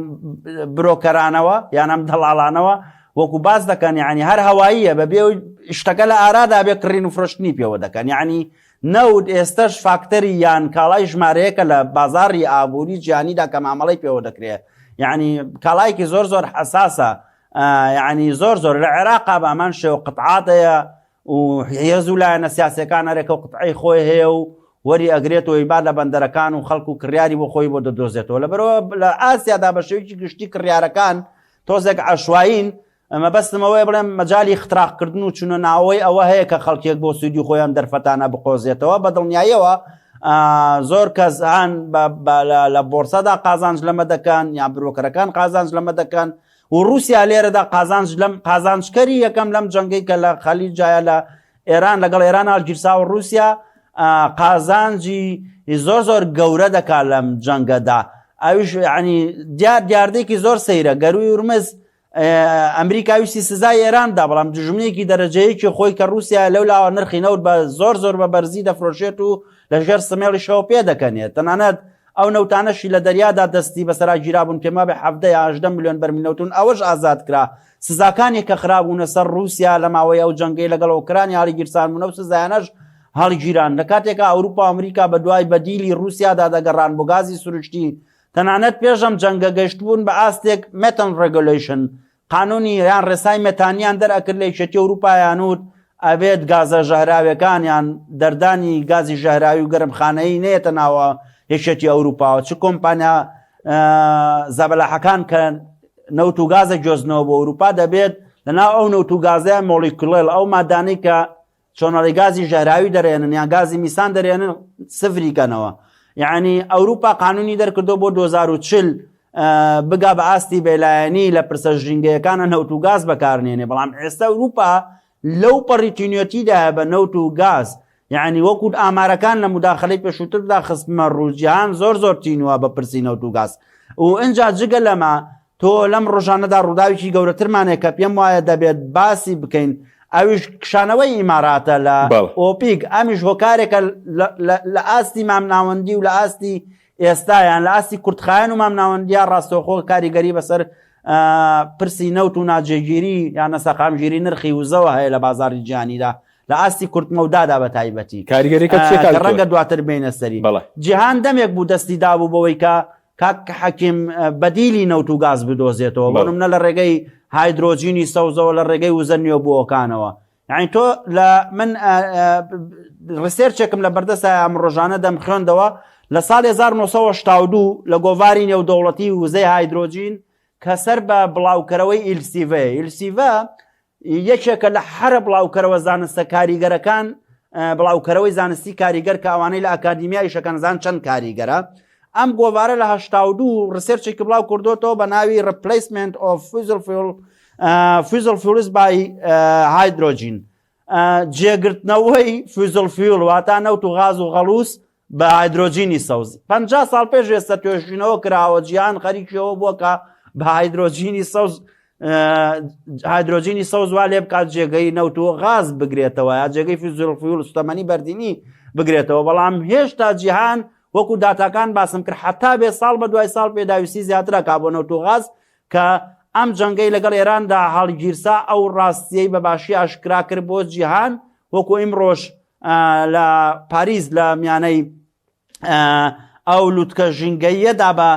برۆکەرانەوە یان ئەم دەڵاڵانەوە وەکو باز دەکەن یعنی هەر هەواییە بەبێ شتەکە لە ئارادا بێ کڕین و فرۆشتنی پێوە دەکەن. یعنی نەوت ئێستش فاکتەری یان کاڵای ژمارەیەکە لە بازاڕی ئابووری جیهانیدا کە مامەڵەی پێوە دەکرێت. یعنی کاڵایەکی زۆر حساسە یعنی زۆر لە عێراقا بامان شێ و قطعاتەیە و هێزوو لایەنە سیاسەکان هەرێکە و قطعی خۆی هەیە و وەری ئەگرێتەوە ئیباد لە بەندەرەکان و خەڵک و کڕیاری بۆ خۆی بۆ دەدۆزێتەوە. لەبەرەوە لە ئاسیادا بە شێوەیەکی گشتی کڕیارەکان تۆزێک عەشوایین ئەمە بەستمەوەی بڵێم مەجای اختراقکردن و چونە ناوەی ئەوە هەیە کە خەڵکێک بۆ سوودی خۆیان دەرفەتانە بقۆزێتەوە بە دڵنیاییەوە زۆر کەس هەن لە بۆرسەدا قازانج لەمە دەکەن یان برۆکەرەکان قازانج لەمە دەکەن و رووسیا لێرەدا قازانجکەری یەکەم لەم جەنگەی کە لە خەلیجایە لە ئێران لەگەڵ ئێران هەڵگیرسا و رووسیا قازانجی زۆر گەورە دەکات لەم جەنگەدا. ئەویش ینی دیاردەیەکی زۆر سەیرە گەروی ورمز ئەمریکا ویستی سزای ئێراندا بەڵام دژمنێکی دەرەجەیەکی خۆی کە رووسیا لەو لاوە نرخی نەوت بە زۆر بە بەرزی دەفرۆشێت و لەژێر سمێڵیشەوە پێ دەکەنێت. تەنانەت ئەو نەوتانەشی لە دەریادا دەستی بەسەرا گیرابوون پێما بە 17 ملیۆن بەرمیل نەوتون ئەوەش ئازاد کرا. سزاکانی کە خراببوونە سەر رووسیا لە ماوەی ئەو جەنگەی لەگەڵ ئۆکرانی هەڵیگیرسانبوونە و سزایانەش هەڵگیران لە کاتێکە ئەوروپا و ئەمریکا بە دوای بەدیلی رووسیادا دەگەڕان بۆ گازی سروشتی. تەنانەت پێشەم جەنگە گەشتبوون بە ئاستێک مێتەن ڕێگولیشن قانونی یان ڕێسای مێتانیان دەرئەکرد لە یەکێتی ئەوروپایان وت ئەبێت گازە ژەهراویەکان یان دەردانی گازی ژەهراوی و گەرمخانەیی نێتە ناوە یەکێتی ئەوروپاوە چ کۆمپانیا زەبەلاحەکان کە نەوت و گازە گۆزنەوە بۆ ئەوروپا دەبێت لەناو ئەو نەوت و گازەیە مۆلیکولێل ئەو مادانەی کە چۆنەڵی گازی ژەهراوی دەرێنن یان گازی میسان دەرێنن سفریکەنەوە. یعنی ئەوروپا قانونی دەرکردو بۆ 2040 بگا بە ئاستی بێلایەنی لە پرسە ژینگەیەکانە نەوت و گاز بەکارنێنێ، بەڵام ئێستا ئەوروپا لەو پەڕیتینیەتیدا بە نەوت و گاز، یعنی وەکو ئامارەکان لە مداخلەی پێشووتردا خستمە ڕووجیهان زۆر تینوە بە پرسی نەوت و گاز. و ئەنجا جگە لەمە تۆ لەم ڕۆژانەدا ڕووداوێکی گەورەترمانێک کە پێم وایە دەبێت باسی بکەین، ئەویش کشانەوەی ئیماراتە لە ئۆپیک، ئەمیش هۆکارێکە لە ئاستی مامناوەندی و لە ئاستی ئێستایان لە ئاستی کورتخایەن و مامناوەندیان ڕاستەوخۆ کاریگەری بەسەر پرسی نەوت و ناجێگیری یان نەسەقامگیری نرخی وزەوە هەیە لە بازاری جیهانیدا لە ئاستی کورتمەودادا بە تایبەتی کاریگەریەکە ڕەنگە دواتر بینە سەری. جیهان دەمێک بوو دەستی دابوو بەوەی کە کاک حەکیم بەدیلی نەوت و گاز بدۆزێتەوە، بۆ نمونە لە ڕێگەی هایدرۆجینی سەوزەوە لە ڕێگەی وزە نوێبووەکانەوە. یعنی تۆ لە من ڕسێرچێکم لە بەردەستە ئەم ڕۆژانە دەم خوێندەوە لە ساڵی 1982 لە گۆڤاری نێودەوڵەتی وزەی هایدرۆجین کە سەر بە بڵاوکەرەوەی ئیلسیڤە یەکێکە لە حرە بڵاوکەرەوە زانستە کاریگەرەکان، بڵاوکەرەوەی زانستی کاریگەر کە ئەوانەی لە ئاکادیمیای شەکەنزان چەند کاریگەرە. ئەم گۆڤارە لە 82 ڕسێرچێکی بڵاو کردوتەوە بە ناوی replacement of fossil fuels by hydrogen، جێگرتنەوەی فوزل فیول واتە نەوت و غاز و غەڵوس بە هایدرۆجینی سەوز. 50 ساڵ پێش ئێستا توێژینەوە کراوە جیهان خەریکیەوە بووە کە بە هایدرۆجینی سەوز وا لێ بکات جێگەی نەوت و غاز بگرێتەوە یا جێگەی فوزل فیول سوتەمەنی بەردینی بگرێتەوە، بەڵام هێشتا جیهان وەکو داتاکان باسم کرد حتا بێ ساڵ بە دوای ساڵ پێداویستی زیاترە کا بۆ نەوت و غاز کە ئەم جەنگەی لەگەڵ ئێراندا هەڵگیرسا ئەو ڕاستیەی بەباشی ئاشکرا کرد بۆ جیهان، وەکو ئیمڕۆژ لە پاریس لە میانەی ئەو لوتکە ژینگەیەدا بە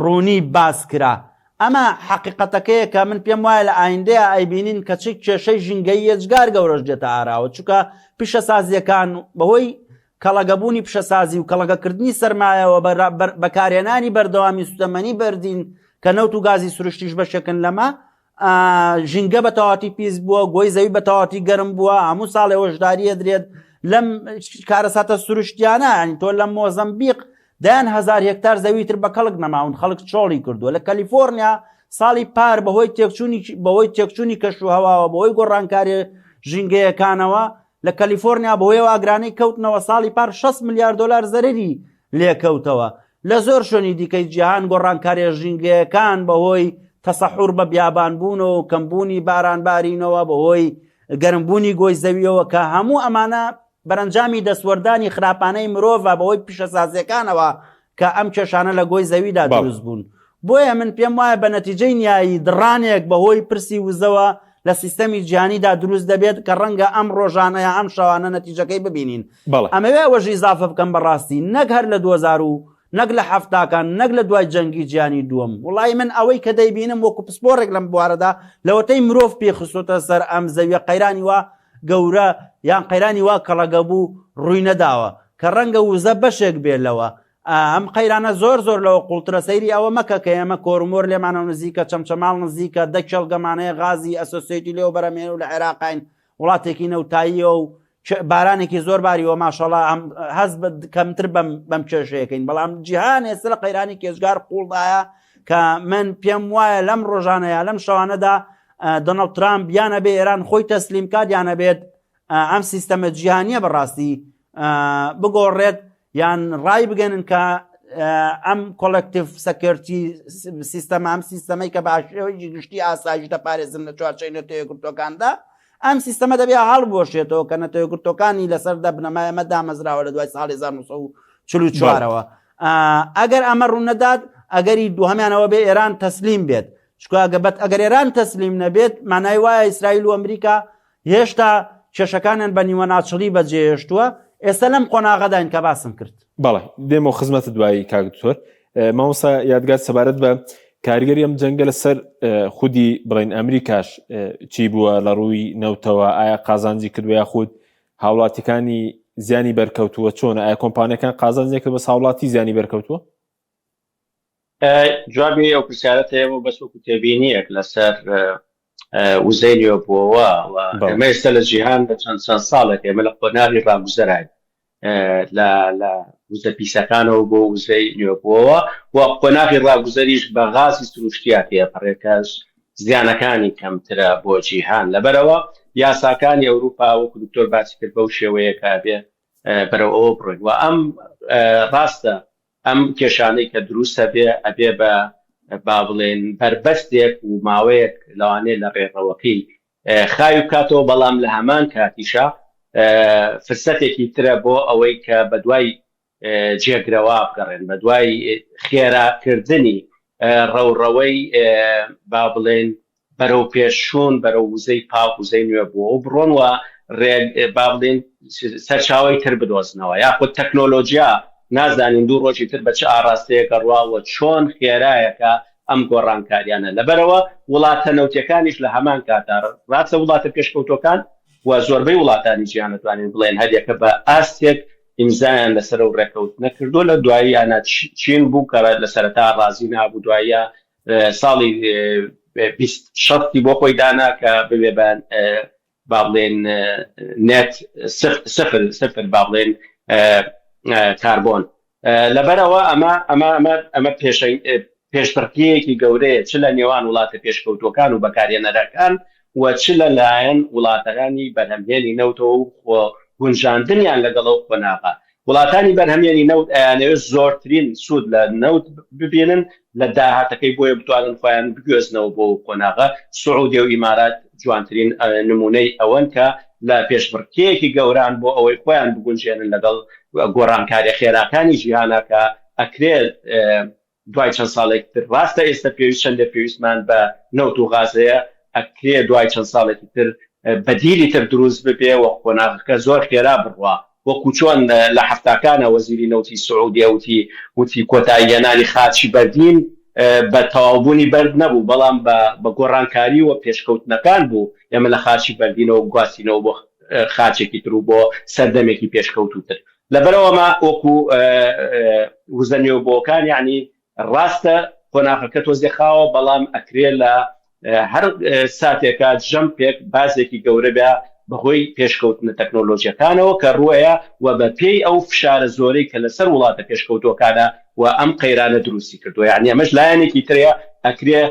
ڕوونی باس کرا. ئەمە حقیقەتەکەیە کە من پێم وایە لە ئایندەیە ئەیبینین کە چ کێشەی ژینگەی یەجگار گەورەش دێتە ئاراوە، چونکە پیشەسازیەکان بەهۆی کەڵەگەبوونی پیشەسازی و کەڵەگەکردنی سەرمایەوە بەکارهێنانی بەردەوامی سوتەمەنی بەردین کە نەوت و گازی سروشتیش بەشێکن لەمە ژینگە بە تەواتی پیس بووە، گۆی زەوی بە تەواتی گەرم بووە، هەموو ساڵێ هۆشداریە درێت لەم کارەساتە سروشتیانە. ینی تۆ لە مۆزەمبیق 10,000 هێکتار زەوی تر بە کەڵک نەماون، خەڵک چۆڵی کردووە. لە کەلیفۆرنیا ساڵی پار بەهۆی تێکچوونی کەش و هەواوە بەهۆی گۆڕانکاری ژینگەیەکانەوە لە کەلیفۆرنیا بەهۆی ئاگرانەی کەوتنەوە ساڵی پار 6 ملیارد دلار زەرری لێکەوتەوە. لە زۆر شوێنی دیکەی جیهان گۆڕانکاری ژینگەیەکان بەهۆی تەسەحور بە بیابانبوونەوە و کەمبوونی بارانبارینەوە بەهۆی گەرمبوونی گۆی زەویەوە کە هەموو ئەمانە بەرەنجامی دەسوەردانی خراپانەی مرۆڤە بەهۆی پیشەسازیەکانەوە کە ئەم کێشانە لە گۆی زەویدا دروست بوون. بۆیە من پێم وایە بە نەتیجەی نیایی دڕانێک بەهۆی پرسی وزەوە لە سیستەمی جیهانیدا دروست دەبێت کە ڕەنگە ئەم ڕۆژانەیە ئەم شەوانە نەتیجەکەی ببینین. ئەمەوێ ئەوەژی ئیزافە بکەم بەڕاستی نەک هەر لە 2000 و نەک لە هەفتاکان نەک لە دوای جەنگی جیهانی دووەم. وڵای من ئەوەی کە دەیبینم وەکو پسپۆڕێک لەم بوارەدا لەوەتەی مرۆڤ پێخستۆتە سەر ئەم زەویە قەیرانی وا گەورە یان قەیرانی وا کەڵەگەبوو ڕووی نەداوە کە ڕەنگە وزە بەشێک بێلەوە. ئەم قەیرانە زۆر لەوە قوڵترە سەیری ئەوە مەکە کە ئێمە کۆرمۆر لێمانە نزیکە چەمچەماڵ نزیکە 10 کێڵگەمانەیە غازی ئەسۆسیێتی لێو بەرەمێن و لە عێراقین وڵاتێکی نەوتاییە و بارانێکی زۆر باریەوە ماشەڵڵا هەز کەمتر بەم کێشەیەکەین، بەڵام جیهان ئێستا لە قەیرانی کێشگار قوڵدایە کە من پێم وایە لەم ڕۆژانەیە لەم شەوانەدا دۆناڵد ترامپ یانە بێ ئێران خۆی تەسلیم کات یانە بێت ئەم سیستەمە جیهانیە بەڕاستی بگۆڕێت یان ڕای بگەنن کە ئەم کۆلەکتیڤ سەکیۆریتی سیستەمە ئەم سیستەمەی کە باشێوەی گشتی ئاسایش دەپارێزن لە چوارچەی نەتەوە یەکگرتوەکاندا ئەم سیستەمە دەبێت هەڵبۆشێتەوە کە نەتەوە یەکگرتوەکانی لەسەر دەبنەمای ئەمە دامەزراوە لە دوای ساڵی 1944ەوە. ئەگەر ئەمە ڕوون نەدات ئەگەری دووهەمیانەوە بێ ئێران تەسلیم بێت، چکە ئەگەر ئێران تەسلیم نەبێت مانای وایە ئیسرائیل و ئەمریکا هێشتا کێشەکانیان بە نیوە ناچڵی بەجێهێشتووە. ئێستا لەم قۆناغەداین کە باسم کرد. بەڵێ دێمەوە خزمەتە دوایی کاک دکتۆر. مامۆستا یادگار سەبارەت بە کاریگەری ئەم جەنگە لەسەر خودی بڵێن ئەمریکاش چی بووە لە ڕووی نەوتەوە، ئایا قازانجی کردووە یاخود هاوڵاتیەکانی زیانی بەرکەوتووە چۆنە، ئایا کۆمپانیەکان قازانجێک کرد بە هاوڵاتی زیانی بەرکەوتووە؟ جوابی ئەو پرسیارەت هەیە بەس وەکو تێبینیەک لەسەر وزەی نوێ بووەوە ئێمە ئێستا لە جیهان بە چەند ساڵێک ئێمە لە قۆناغی ڕاگوزەرین لە وزە پیسەکانەوە بۆ وزەی نوێ بووەوە و قۆناغی ڕاگوزەریش بە غازی سروشتیا تێپەڕێکەش زیانەکانی کەمترە بۆ جیهان لەبەرەوە یاساکانی ئەوروپا وەکو دکتۆر باسی کرد بەو شێوەیە کابێ بەرەو ئەوە بڕێت و ئەم ڕاستە ئەم کێشانەی کە دروستە بێ ئەبێ بە با بڵێن بربەستێک و ماوەیەک لەوانەیە لە ڕێڕەوەکەی خاوی بکاتەوە بەڵام لە هەمان کاتیشە فرسەتێکی ترە بۆ ئەوەی کە بە دوای جێگرەوە بگەڕێن بە دوای خێراکردنی ڕەوڕەوەی با بڵێن بەرەو پێشوون بەرەو وزەی پاک وزەی نوێ بووە و بڕۆن و با بڵێن سەرچاوی تر بدۆزنەوە یاخود تەکنۆلۆژیا نازانین دوو ڕۆژی تر بە چه ئاراستەیەکە ڕواوە چۆن خێرایەکە ئەم گۆڕانکاریانە لەبەرەوە وڵاتە نەوتەکانیش لە هەمان کاتار ڕاستە وڵاتە پێشکەوتەکان و زۆربەی وڵاتانی جیهان دەتوانین بڵێن هەریەکە بە ئاستێک ئیمزایان لەسەر و ڕێکەوت نەکردو لە دواییانە چین بوو کە لە سەرەتا ڕازی نابوو دوایە ساڵی 20 بۆ خۆی دانا کە ببێبان با بڵێن نێت سفر با بڵێن کاربۆن لەبەرەوە ئەمە پێشبڕکێیەکی گەورەیە چ لە نێوان وڵاتە پێشکەوتوەکان و بەکارهێنەرەکان و چ لەلایەن وڵاتەکانی بەرهەمهێنی نەوتەوە و گونجاندنیان لەگەڵەوە قۆناغا وڵاتانی بەرهەمهێنی نەوت ئەیانەوێت زۆرترین سوود لە نەوت ببینن لە داهاتەکەی بۆیە بتوانن خۆیان بگوێزنەوە بۆ قۆناغا سعودی و ئیمارات جوانترین نمونەی ئەوەن کە لە پێشبڕکێیەکی گەوران بۆ ئەوەی خۆیان بگونجێنن لەگەڵ گۆڕانکاری خێراکانی جیهانە کە ئەکرێت دوای چەند ساڵێک تر ڕاستە ئێستا پێویست چەندە پێویستمان بە نەوت و غازەیە ئەکرێت دوای چەند ساڵێکی تر بەدیلی تر دروست ببێ و قۆناغەکە زۆر خێرا بڕوا وەکو چۆن لە هەفتاکانە وەزیری نەوتی سعودیە وتی کۆتاییهێنانی خاچی بەردین بە تەواوبوونی بەرد نەبوو بەڵام بە گۆڕانکاری و پێشکەوتنەکان بوو ئێمە لە خاچی بەردینەوە گواستینەوە بۆ خاچێکی تر و بۆ سەردەمێکی پێشکەوتوتر لەبەرەوەمە وەکو وزە نوێبووەکان یعنی ڕاستە قۆناغەکە تۆزێخاوە بەڵام ئەکرێ لە هەر ساتێکە جەمپێک بازێکی گەورە بێ بەهۆی پێشکەوتنە تەکنۆلۆژیەکانەوە کە ڕوەیە و بە پێی ئەو فشارە زۆرەی کە لەسەر وڵاتە پێشکەوتوەکانە و ئەم قەیرانە دروستی کردووە یعنی ئەمەش لایەنێکی ترەیە ئەکرێ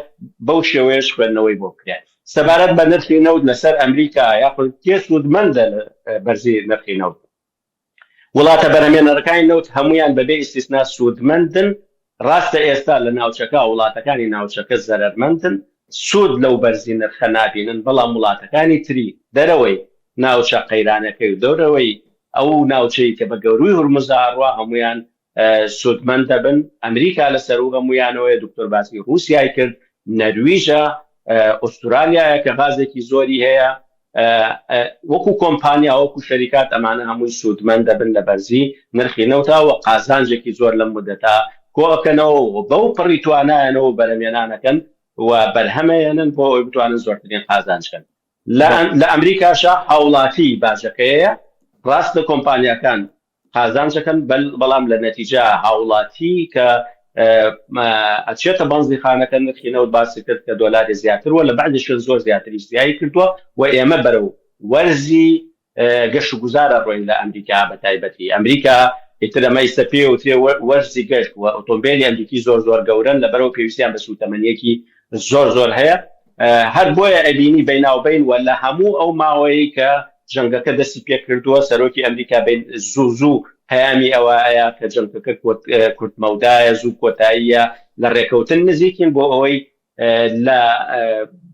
بەو شێوەیەش خوێندنەوەی بۆ بکرێت سەبارەت بە نرخی نەوت لەسەر ئەمریکا یاخود کێ سوودمەندە لە بەرزی نرخی نەوت وڵاتە بەرهەمهێنەرەکانی نەوت هەمویان بەبێ ئیستیسنا سوودمەندن ڕاستە ئێستا لە ناوچەکە وڵاتەکانی ناوچەکە زەرەرمەندن سوود لەو بەرزی نرخە نابینن بەڵام وڵاتەکانی تری دەرەوەی ناوچە قەیرانەکەی و دەورەوەی ئەو ناوچەی کە بە گەوروی هورمزاڕوا هەمویان سوودمەند دەبن ئەمریکا لەسەر و هەمویانەوەی دکتۆر باسی رووسیای کرد نەرویژە ئوسترالیایە کە غازێکی زۆری هەیە وەکو کۆمپانیا وەکو شەریکات ئەمانە هەمووی سوودمەند دەبن لە بەرزی نرخی نەوتا و قازانجێکی زۆر لەم مدەتا کۆکەنەوە بەو پڕی توانایەنەوە بەرهەمێنانەکەن و بەرهەمەیەنن بۆ ئەوی بتوانن زۆرترین قازانجکەن لە ئەمریکاشە هاوڵاتی باجەکەیە ڕاستە کۆمپانیەکان قازانجەکەن بەڵام لە نەتیجە هاوڵاتی کە ئەچێتە بەنزی خانەکە نرخی نەوت باسی کرد کە دۆلاری زیاتر وە لە بعدش زۆر زیاتری زیایی کردووە و ئێمە بەرەو وەرزی گەشت و گوزارە ڕۆین لە ئەمریکا بە تایبەتی ئەمریکا ئیترەمەیسە پێ و تێ وەرزی گەشت و ئۆتۆمبیلی ئەمریکی زۆر گەورن لەبەرەوە پێویستیان بە سوتەمەنیەکی زۆر هەیە هەر بۆیە ئەبینی بەیناوبین و لە هەموو ئەو ماوەیە کە جەنگەکە دەستی پێ کردووە سەرۆکی ئەمریکا زوو پەیامی ئەوەیە کە جەنگەکە کورتمەودایە زوو کۆتاییە لە ڕێکەوتن نزیکین بۆ ئەوەی لە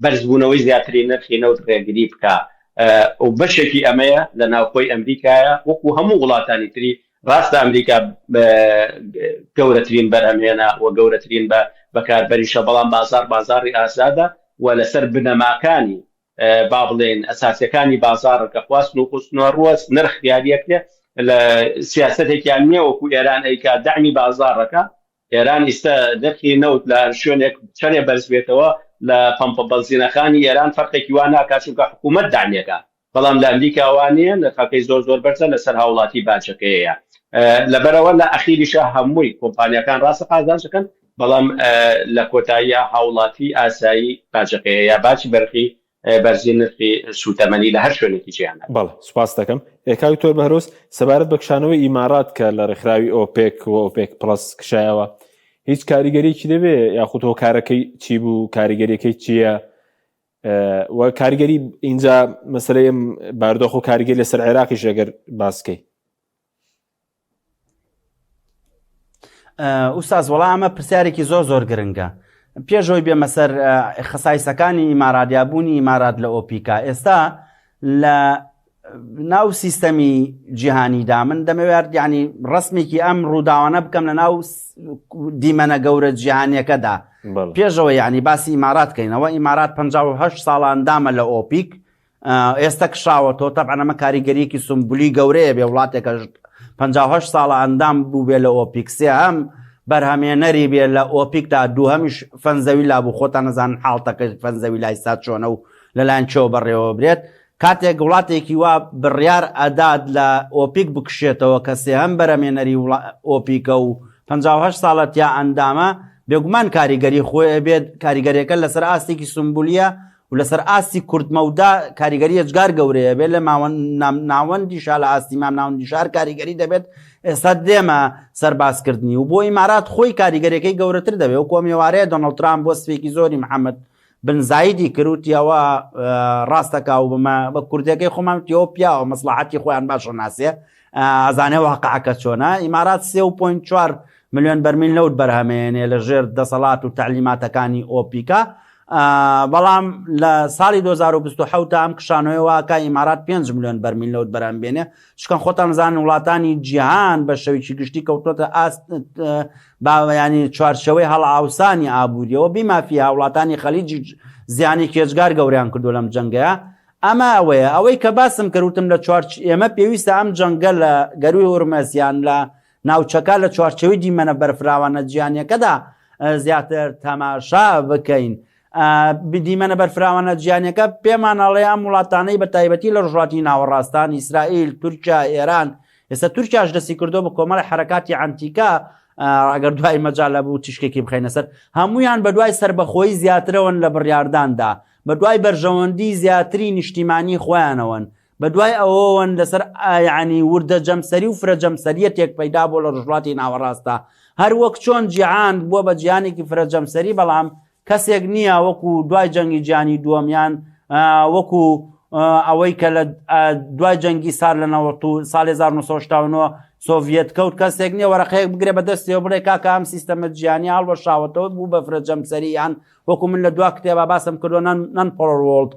بەرزبوونەوەی زیاتری نرخی نەوت ڕێگری بکە و بەشێکی ئەمەیە لە ناوخۆی ئەمریکایە وەکو هەموو وڵاتانی تری ڕاستە ئەمریکا گەورەترین بەرهەمهێنا و گەورەترین بەکاربەریشە بەڵام بازاری ئازادە و لەسەر بنەماکانی با بڵێن ئەساسیەکانی بازارە کە خواستن و قوستنەوە ڕوەست نرخ دیاریەکرێ لە سیاسەتێکیان نییە وەکو ئێران ئەیکا داعمی بازارەکە ئێران ئێستا نرخی نەوت لە شوێنێک چەندێ بەرز بێتەوە لە پەمپە بەنزینەکانی ئێران فەرقێکی وان ناکات چونکە حکوومەت داعمێکە بەڵام لە ئەمریکا وانەیە نرخەکەی زۆر بەرزە لەسەر هاوڵاتی باجەکەیە لەبەرەوە لە ئەخیریشە هەمووی کۆمپانیەکان ڕاستە قازانجەکەن بەڵام لە کۆتاییە هاوڵاتی ئاسایی باجەکەیە یا باجی بەرخی بەرزی نرخی سوتەمەنی لە هەر شوێنێکی جیهانە. بەڵێ سوپاس دەکەم. کاک تۆر بەهرۆز سەبارەت بە کشانەوەی ئیمارات کە لە ڕێکخراوی ئۆپێک و ئۆپێک پڵس کشایەوە هیچ کاریگەریکی دەبێ یاخود تۆ کارەکەی چی بوو کاریگەریەکەی چییە و کاریگەری اینجا مەسەلەی باردۆخ و کاریگەری لەسەر عێراقیش ئەگەر باسکەی. ئوستاز وەڵام ئەمە پرسیارێکی زۆر گرنگە. پێشەوەی بێمە سەر خەسایسەکانی ئیماراتیابوونی ئیمارات لە ئۆپیکا ئێستا لە ناو سیستەمی جیهانیدا من دەمەوێت یعنی ڕسمێکی ئەم ڕووداوانە بکەم لە ناو دیمەنە گەورە جیهانیەکەدا پێشەوە یعنی باسی ئیمارات بکەینەوە. ئیمارات 58 ساڵ ئەندامە لە ئۆپیک ئێستا کشاوەتەوە تەبعەن ئەمە کاریگەریەکی سمبولی گەورەیە بێ وڵاتێکە 58 ساڵە ئەندام بوو بێ لە ئۆپیک سێهەم بەرهەمێنەری بێ لە ئۆپیکدا دووهەمیش فەنزەوی لابوو خۆتان نەزانن حاڵتەکە فەنزەوی لای سات چۆنە و لەلایەن چۆ بەڕێوە برێت کاتێک وڵاتێکی وا بڕیار ئەداد لە ئۆپیک بکشێتەوە کە سێهەم بەرهەمێنەری ئۆپیکە و 58 ساڵە تیا ئەندامە بێگومان کاریگەری خۆی بێت کاریگەریەکە لەسەر ئاستێکی سمبولیە و لەسەر ئاستی کوردمەودا کاریگەری ئەجگار گەورەیە بێت لە ناوەندی شا لە ئاستی مام ناوەندی شار کاریگەری دەبێت. ئێستا دێمە سەرباسکردنی و بۆ ئیمارات خۆی کاریگەریەکەی گەورەتر دەبێت و کۆمیێوارەیە دۆناڵد ترامپ بۆ سفێکی زۆری محەممەد بن زایدی کروتیەوە ڕاستەکە و بە کوردەکەی خۆمان تیۆپیا و مەسلحەتی خۆیان باشە ناسێ ئەزانێ واقعەکە چۆنە. ئیمارات 3.4 ملیۆن بەرمیل لەوت بەرهەمێنێ لە ژێر دەسەڵات و تعلیماتەکانی ئۆپیکا بەڵام لە ساڵی 2027 ئەم کشانەوەیەوەکە ئیمارات 5 ملیۆن بەرمیل لەوت بەرهەمبێنێ. شکەن خۆتان زانن وڵاتانی جیهان بە شەوێکی گشتی کەوتۆتە ینی چوارچەوەی هەڵئاوسانی ئابوووریەوە بیمافیە وڵاتانی خەلیجی زیانی کێچگار گەوریان کردو لەم جەنگەیە. ئەمە ئەوەیە ئەوەی کە باسم کردوتم لە ئێمە پێویستە ئەم جەنگە لە گەروی هورمەزیان لە ناوچەکە لە چوارچەوەی دیمەنە بەرفراوانە جیهانیەکەدا زیاتر تەماشا بکەین. دیمەنە بەرفراوانە جیهانیەکە پێمانەڵێ ئەم وڵاتانەی بە تایبەتی لە ڕۆژهاتی ناوەڕاستان ئیسرائیل تورکیا ئێران ئێستا تورکیاش دەستی کردو بە کۆمەڵی حرەکاتی ئەنتیکا ئەگەر دوای مەجال لەبوو تیشکێکی بخەینە سەر هەمویان بە دوای سربەخۆیی زیاترەوەن لە بڕیارداندا بە دوای بەرژەوەندی زیاتری نیشتیمانی خۆیانەوەن بە دوای ئەوەوەن لەسەر ینی وردە جەمسەری و فرەجەمسەریەتێک پەیدا بۆ لە ڕۆژهاتی ناوەڕاستە هەر وەک چۆن جیهان بووە بە جیهانێکی فرەجەمسەری بەڵام کەسێک نییە وەکو دوای جەنگی جیهانی دووەمیان وەکو ئەوەی کە لە دوای جەنگی سار لە ساڵی 1970 سۆڤێت کەوت کەسێک نییە وەرەقەیەک بگرێ بە دەستیەوە بڵێ کاکە ئەم سیستەمە جیهانی هەڵوەشاوەتەوە بوو بە فرەجەمسەریان وەکو من لە دوا کتێبە باسم کردو نان پۆڵوەڵد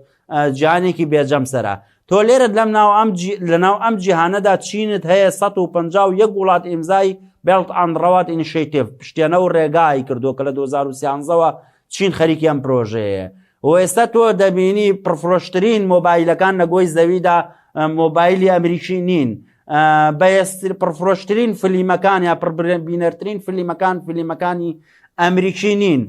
جیهانێکی بێجەمسەرە. تۆ لێرە لە ناو ئەم جیهانەدا چینت هەیە 151 وڵات ئیمزای بێڵت ئەندڕەوات ئینیشیتیڤ پشتێنە و ڕێگای کردو کە لە 2013ەوە چین خەریکی ئەم پرۆژەیە و ئێستا تۆ دەبینی پرفرۆشترین مۆبایلەکان لە گۆی زەویدا مۆبایلی ئەمریکی نین بەێستر پرفرۆشترین فلیمەکان یا پڕبینەرترین فلیمەکانی ئەمریکی نین.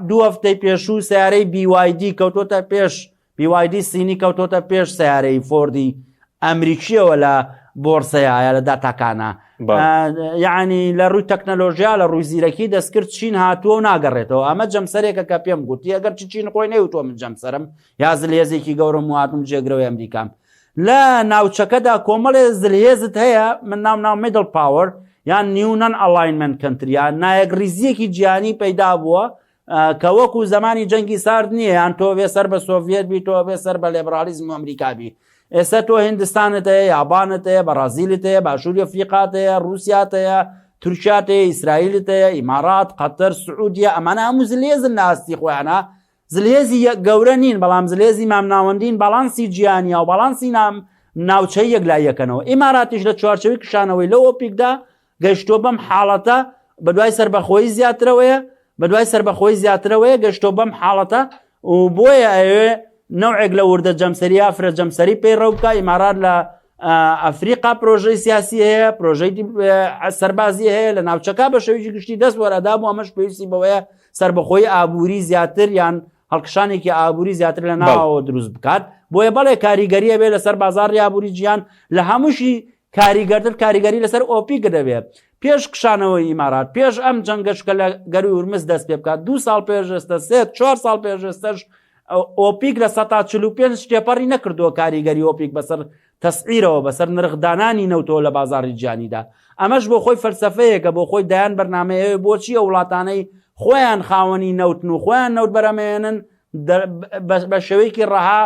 2 هەفتەی پێشوو سیارەی BYD کەوتۆتە پێش BYD سینی کەوتۆتە پێش سیارەی فۆردی ئەمریکیەوە لە بۆرسەیە لە داتاکانە یعنی لە ڕووی تەکنەلۆژیا لە ڕووی زیرەکی دەستکرد چین هاتووە و ناگەڕێتەوە. ئەمە جەمسەرێکە کە پێم گوتی ئەگەر چین خۆی نەیوتۆ من جەمسەرم یا زلهێزێکی گەورم و هاتم جێگرەوەی ئەمریکام لە ناوچەکەدا کۆمەڵێ زلهێزت هەیە من ناو میدل پاوەر یان نیونەن ئەلاینمنت کەنتریان نایەک ریزیەکی جیهانی پەیدا بووە کە وەکو زمانی جەنگی سارد نییە یان تۆ بێ سەر بە سۆڤێت بی تۆ بێ سەر بە لێبرالیزم و ئەمریکابی. ئێستا تۆ هیندستانت هەیە یابانت هەیە بەرازیلت هەیە باشووری ئەفریقات هەیە رووسیات هەیە تورکیات هەیە ئیسرائیلت هەیە ئیمارات قەتەر سعودیە ئەمانە هەموو زلهێزن لە ئاستی خۆیانە زلهێزی گەورە نین بەڵام زلهێزی مامناوەندین باڵانسی جیهانیە و باڵانسی ناوچەی یەکلایەکەنەوە. ئیماراتیش لە چوارچەوەی کشانەوەی لە ئۆپیکدا گەشتۆ بەم حاڵەتە بە دوای سربەخۆیی زیاترەوەیە گەشتۆ بەم حاڵەتە و بۆیە ئەوێ نوعێک لە وردە جەمسەری ئافرە جەمسەری پێیڕەو بکە. ئیمارات لە ئەفریقا پرۆژەی سیاسی هەیە پرۆژەی سەربازی هەیە لە ناوچەکە بە شێوەیەکی گشتی دەست وەرەدا بوو ئەمەش پێویستی بەوەیە سربەخۆی ئابووری زیاتر یان هەڵکشانێکی ئابووری زیاتر لە ناوەوە دروست بکات. بۆیە بەڵێ کاریگەریە بێ لەسەر بازاڕی ئابووری جیهان لە هەمووشی کاریگەرتر کاریگەری لەسەر ئۆپیک دەبێت. پێش کشانەوەی ئیمارات پێش ئەم جەنگەشکە لە گەروی هورمز دەست پێ بکات 2 ساڵ پێش ئێستا 3-4 ساڵ پێش ئێستاش ئۆپیک لە 145 شتێپەڕی نەکردووە کاریگەری ئۆپیک بەسەر تەسعیرەوە بەسەر نرخدانانی نەوتەوە لە بازاری جیهانیدا. ئەمەش بۆ خۆی فەلسەفەیەکە بۆ خۆی دایان بەرنامەیە بۆچی ئەو وڵاتانەی خۆیان خاوەنی نەوتن و خۆیان نەوت بەرەمێنن بە شێوەیەکی ڕەها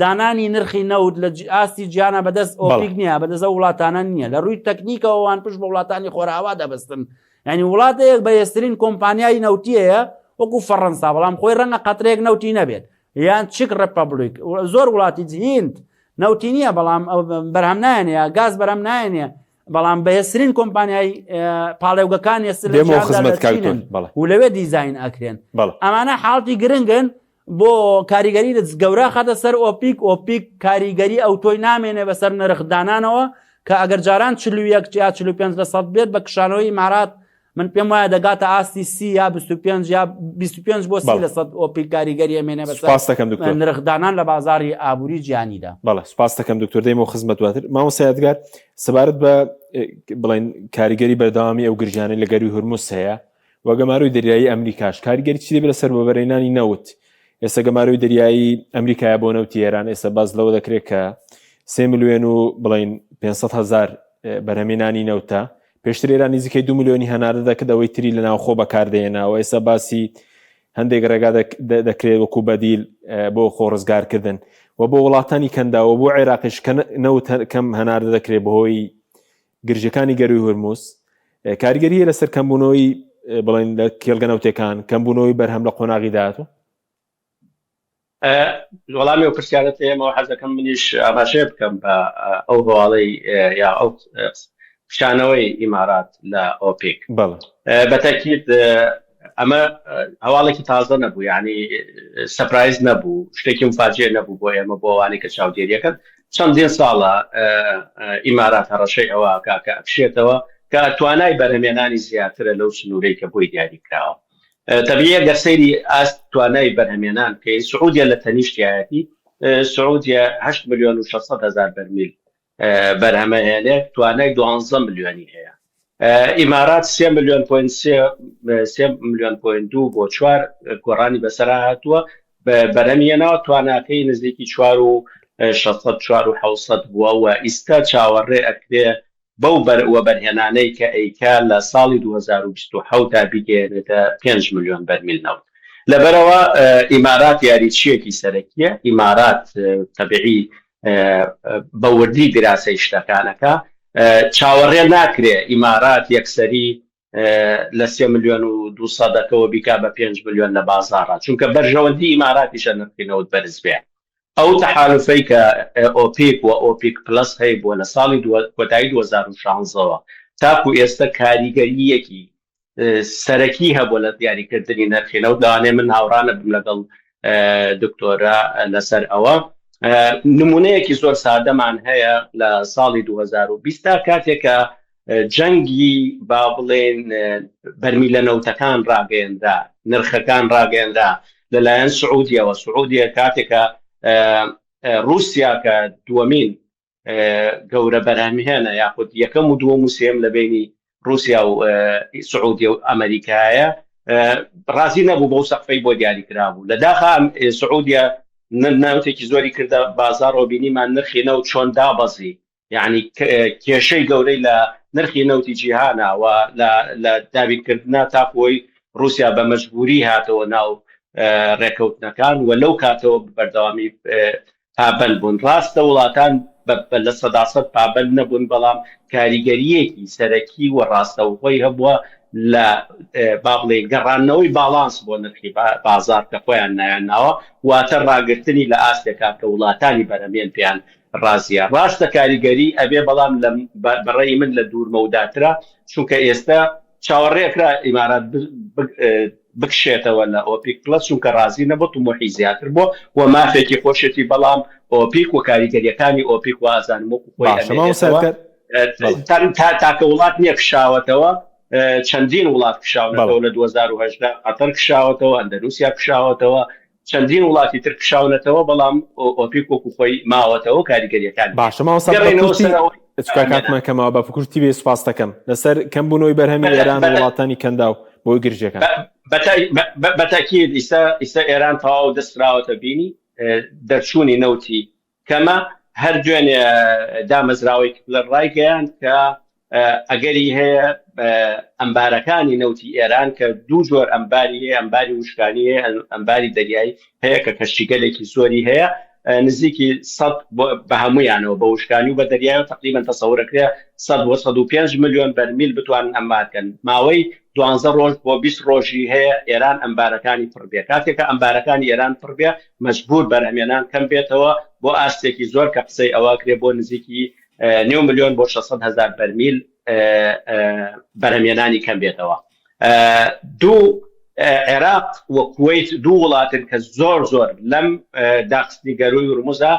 دانانی نرخی نەوت لە ئاستی گیانە بەدەست ئۆپیک نییە بەدەست وڵاتانە نییە لە ڕووی تەکنیکەوەوان پشت بە وڵاتانی خۆراوا دەبستن. ینی وڵاتەیەک بەهێزترین کۆمپانیای نەوتیەیە وەکو فەڕەنسا بەڵام خۆی ڕەنگە قەترێک نەوتی نەبێت یان چک ڕپەبلیک زۆر وڵاتی هیند نەوتی نییە بەڵام بەرهەم نایەنەیە گاز بەرەم نایەنێ بەڵام بەهێزترین کۆمپانیای پاڵێوگەکان و لەوێ دیزاین ئەکرێن. ئەمانە حاڵتی گرنگن بۆ کاریگەری گەورە خەتە سەر ئۆپیک کاریگەری ئەو تۆی نامێنێ بەسەر نرخدانانەوە کە ئەگەر جاران 45% بێت بە کشانەوەی ئیمارات من پێم وایە دەگاتە ئاستی 30 یا 25 بۆ 30 لە سەد ئۆپیک کاریگەری ئەمێنێ بەسەر نرخدانان لە بازاری ئابووری جیهانیدا. بەڵێ سپاس دەکەم دکتۆر دەیمەوە خزمەت دواتر. مامۆستا یادگار سەبارەت بە بڵێن کاریگەری بەردەوامی ئەو گرژانەی لە گەروی هورموز هەیە و گەماروی دەریایی ئەمریکاش کاریگەری چی دەبێت لەسەر بەبەرهێنانی نەوت. ئێستا گەماروی دەریایی ئەمریکایە بۆ نەوتی ئێران ئێستا باز لەوە دەکرێت کە 3 ملیۆن و بڵین 500,000 بەرهەمێنانی نەوتە پێشتر ئێران نزیکەی 2 ملیۆنی هەنارە دەکرد ئەوەی تری لە ناوخۆ بەکاردێناوە. ئێستا باسی هەندێک ڕێگا دەکرێت وەکو بەدیل بۆ خۆڕزگارکردن و بۆ وڵاتانی کەنداوە بۆ عێراقیش نەوت کەم هەنارە دەکرێت بەهۆی گرژەکانی گەروی هورموز. کاریگەریە لەسەر کەمبوونەوەی بڵین لە کێڵگە نەوتەکان کەمبوونەوەی بەرهەم لە قۆناغی داهاتوو. وەڵامی و پرسیارەت ئێمەوە حەزەکەم منیش ئاماژێ بکەم بە ئەو هەواڵەی یا ئەو پیشانەوەی ئیمارات لە ئۆپیک. بەتاکید ئەمە هەواڵێکی تازە نەبوو یعنی سەپرایز نەبوو شتێکی مفاجئ نەبوو بۆ ئێمە بۆ ئەوانەی کە چاودێریەکەن چەندین ساڵە ئیمارات هەڕەشەی ئەوە کاکە ئەکشێتەوە کە توانای بەرهەمێنانی زیاترە لەو سنوورەی کە بۆی دیاری کراوە. طبیعیە گەرسەیری ئاست توانای بەرهەمێنان کە سعودیە لە تەنیشتایەتی سعودیە 8 ملیۆن و 600,000 بەرمیل بەرهەمە هێنێت توانای 12 ملیۆنی هەیە. ئیمارات 3 ملیۆن بۆ 4 گۆڕانی بەسەرا هاتووە بەرهەمێنەوە تواناکەی نزیکی 4,600 بووە و ئیستا چاوەڕێ ئەکرێ بەو بەرەوە بەرهێنانەی کە ئەیکا لە ساڵی 2027 دا بیگەێنێتە 5 ملیۆن بەرمیل نەوت. لەبەرەوە ئیمارات یاریچیەکی سەرەکیە ئیمارات تەبیعی بەوردی دراسەی شتەکانەکە چاوەڕێ ناکرێ ئیمارات یەکسەری لە 3 ملیۆن و 200ەوە بیکا بە 5 ملیۆن لە بازارە چونکە بەرژەوەندی ئیماراتیشە نرخینەوت بەرز بێ. ئەو تەحالوفەی کە ئۆپیک و ئۆپیک پلس هەیە بووە لە ساڵی کۆتایی 2016ەوە تاکو ئێستا کاریگەریەکی سەرەکی هەبووە لە دیاریکردنی نرخینەوت لەوانەیە من هاوڕانە بم لەگەڵ دکتۆرە لەسەر ئەوە. نمونەیەکی زۆر سادەمان هەیە لە ساڵی 2020 کاتێکە جەنگی با بڵێن بەرمیلە نەوتەکان ڕاگەیەندا نرخەکان ڕاگەیەندا لەلایەن سعودیەوە سعودیە کاتێکە رووسیا کە دووەمین گەورە بەرهەمهێنە یاخود یەکەم و دووەم و سێم لە بینی رووسیا و سعودیە و ئەمریکایە ڕازی نەبوو بەو سەقفەی بۆ دیاری کرابوو لە داخە سعودیە ناوتێکی زۆری کردە بازارەوە بینیمان نرخی نەوت چۆن دابەزی یعنی کێشەی گەورەی لە نرخی نەوتی جیهانەوە لە دابینکردنا تاپۆی رووسیا بە مەجبوری هاتەوە ناو ڕێکەوتنەکان و لەو کاتەوە بەردەوامی پابند بوون. ڕاستە وڵاتان لە 100% پابند نەبوون بەڵام کاریگەریەکی سەرەکی و ڕاستەوخۆی هەبووە لە با بڵێ گەڕانەوەی باڵانس بۆ نرخی بازار کە خۆیان نایانناوە واتە ڕاگرتنی لە ئاستێکا کە وڵاتانی بەرەمێن پێیان ڕازیە. ڕاستە کاریگەری ئەبێ بەڵام بەڕێی من لە دوورمەوداترا چونکە ئێستا چاوەڕێکرا ئیمارات بکشێتەوە لە ئۆپیک پلس چونکە ڕازی نەبوو طموحی زیاتر بووە و مافێکی خۆشێتی بەڵام ئۆپیک و کاریگەریەکانی ئۆپیک وازان وەکو خۆی تاکە وڵات نییە کشاوەتەوە چەندین وڵات کشاونەتەوە لە 2010 قەتەر کشاوەتەوە ئەندەنوسیا کشاوەتەوە چەندین وڵاتی تر کشاونەتەوە بەڵام ئۆپیک وەکو خۆی ماوەتەوە کاریگەریەکان باشە کاتمان کەمەوە بە فکرتی بێ سوپاس دەکەم لەسەر کەمبوونەوەی بەرهەمی ئێران وڵاتانی کەندا و بۆی گرژەکان بەتاکید ئیستا ئێران تەواو دەستراوەتە بینی دەرچوونی نەوتی کەمە هەر دوێنێ دامەزراوەی لە ڕایگەیان کە ئەگەری هەیە ئەمبارەکانی نەوتی ئێران کە دوو جۆر ئەمباری هەیە ئەمباری وشکانی هەیە ئەمباری دەریایی هەیە کە کەشتیگەلێکی زۆری هەیە نزیکی 100 بە هەمویانەوە بە وشکانی و بە دەریای تقریبا تەسەورەکرێ 100 بۆ 105 ملیۆن بەرمیل بتوانن ئەمبارکەن ماوەی 12 ڕۆژ بۆ 20 ڕۆژی هەیە ئێران ئەمبارەکانی پڕبێ کاتێککە ئەمبارەکانی ئێران پڕبێ مەجبور بەرهەمێنان کەم بێتەوە بۆ ئاستێکی زۆر کە قسەی ئەوە کرێ بۆ نزیکی 9 ملیۆن بۆ 600,000 بەرمیل بەرهەمێنانی کەم بێتەوە دوو عێراق وە کوێیت دوو وڵاتن کە زۆر لەم داخستنی گەروی ورموزە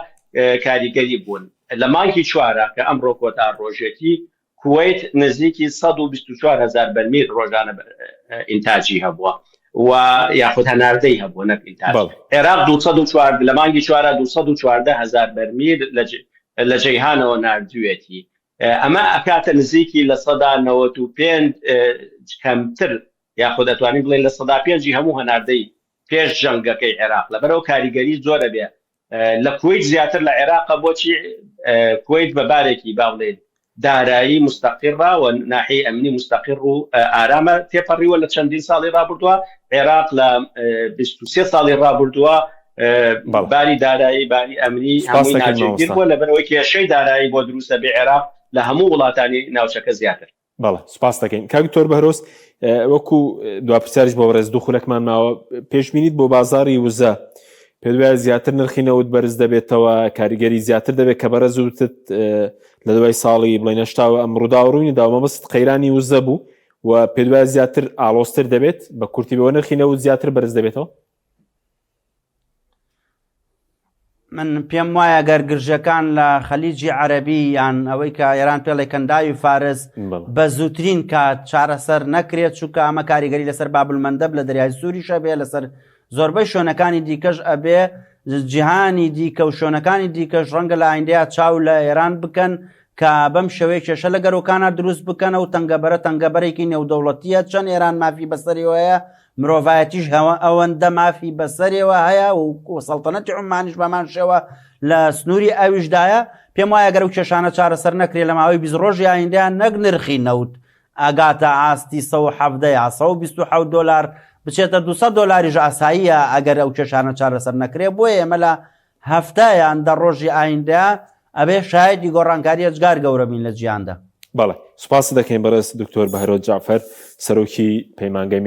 کاریگەری بوون لە مانگی چوارە کە ئەمڕۆ کۆتا ڕۆژێتی کوێیت نزیکی 124,000 بەرمیل ڕۆژانە ئینتاجی هەبووە و یاخود هەناردەی هەبووە نەک ئینتاج عێراق 204 لە مانگی چوارە 214,000 بەرمیل لە جەیهانەوە ناردوێتی ئەمە ئەکاتە نزیکی لە 95 کەمتر یاخود دەتوانین بڵێن لە 105 هەموو هەناردەی پێش جەنگەکەی عێراق لەبەرەوە کاریگەری زۆرە بێ لە کوێیت زیاتر لە عێراقە بۆچی کوێیت بەبارێکی باڵێن دارایی مستەقیڕە و ناحیەی ئەمنی مستەقیر و ئارامە تێپەڕیوە لە چەندین ساڵی ڕابردووە عێراق لە 23 ساڵی ڕابردووە باری دارایی باری ئەمنی هەمووی ناجێگیر بووە لەبەرەوەی کێشەی دارایی بۆ دروستە بێ عێراق لە هەموو وڵاتانی ناوچەکە زیاتر بەڵێ سوپاس دەکەین کاک دکتۆر بەهرۆز وەکو دوپرسیاریش بۆ بەڕێز دووخولەکمان ماوە پێشبینیت بۆ بازاری وزە پێ وایە زیاتر نرخی نەوت بەرز دەبێتەوە کاریگەری زیاتر دەبێت کە بەرە زووتت لە دوای ساڵی بڵێ نەشتاوە ئەم ڕووداوڕووی داوە مەبەست قەیرانی وزە بوو و پێ وایە زیاتر ئالۆستر دەبێت بە کورتی بەوە نرخی نەوت زیاتر بەرز دەبێتەوە من پێم وایە گەرگرژەکان لە خەلیجی عەرەبی یان ئەوەی کە ئێران پێڵێ کەنداوی فارس بە زووترین کات چارەسەر نەکرێت چونکە ئەمە کاریگەری لەسەر بابلمەندەب لە دەریای سووریشە بێ لەسەر زۆربەی شوێنەکانی دیکەش ئەبێ جیهانی دیکە و شوێنەکانی دیکەش ڕەنگە لە ئایندەیە چاو لە ئێران بکەن کە بەم شێوەیە کێشە لە گەرۆکانە دروست بکەن و تەنگەبەرێکی نێودەوڵەتیە چەند ئێران مافی بەسەریەوەیە مرۆڤایەتیش ئەوەندە مافی بەسەرەوە هەیە و سەڵتەنەتی عومانیش بەمان شێوە لە سنووری ئەویشدایە پێم وایە گەر و کێشانە چارەسەر نەکرێت لە ماوەی 20 ڕۆژی ئایندەیان نەک نرخی نەوت ئاگاتە ئاستی 170 دۆلار بچێتە 200 دۆلاریش ئاساییە ئەگەر ئەو کێشانە چارەسەر نەکرێت بۆیە ئێمە لە هەفتایان دە ڕۆژی ئایندە ئەبێ شایدی گۆڕانکاریە جگار گەورەبین لە جیهاندا بەڵێ سوپاس دەکەین بەڕێز دکتۆر بەهرۆز جعفەر سەرۆکی پەیمانگای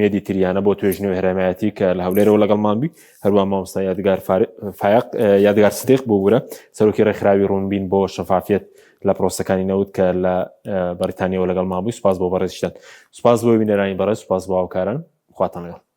مێدیتریانە بۆ توێژنەوەی هەرێمایەتی کە لە هەولێرەوە لەگەڵمان بووی هەروە مامۆستا یادگار فایق یادگار سدیق بۆ بوورە سەرۆکی ڕێکخراوی ڕوونبین بۆ شەفافیت لە پرۆسەکانی نەوت کە لە بەریتانیەوە لەگەڵمان بووی سوپاس بۆ بەڕێزیشتان سوپاس بۆ بینەرانی بەڕێز سوپاس بۆ هاوکاران خواتان لەگەڵ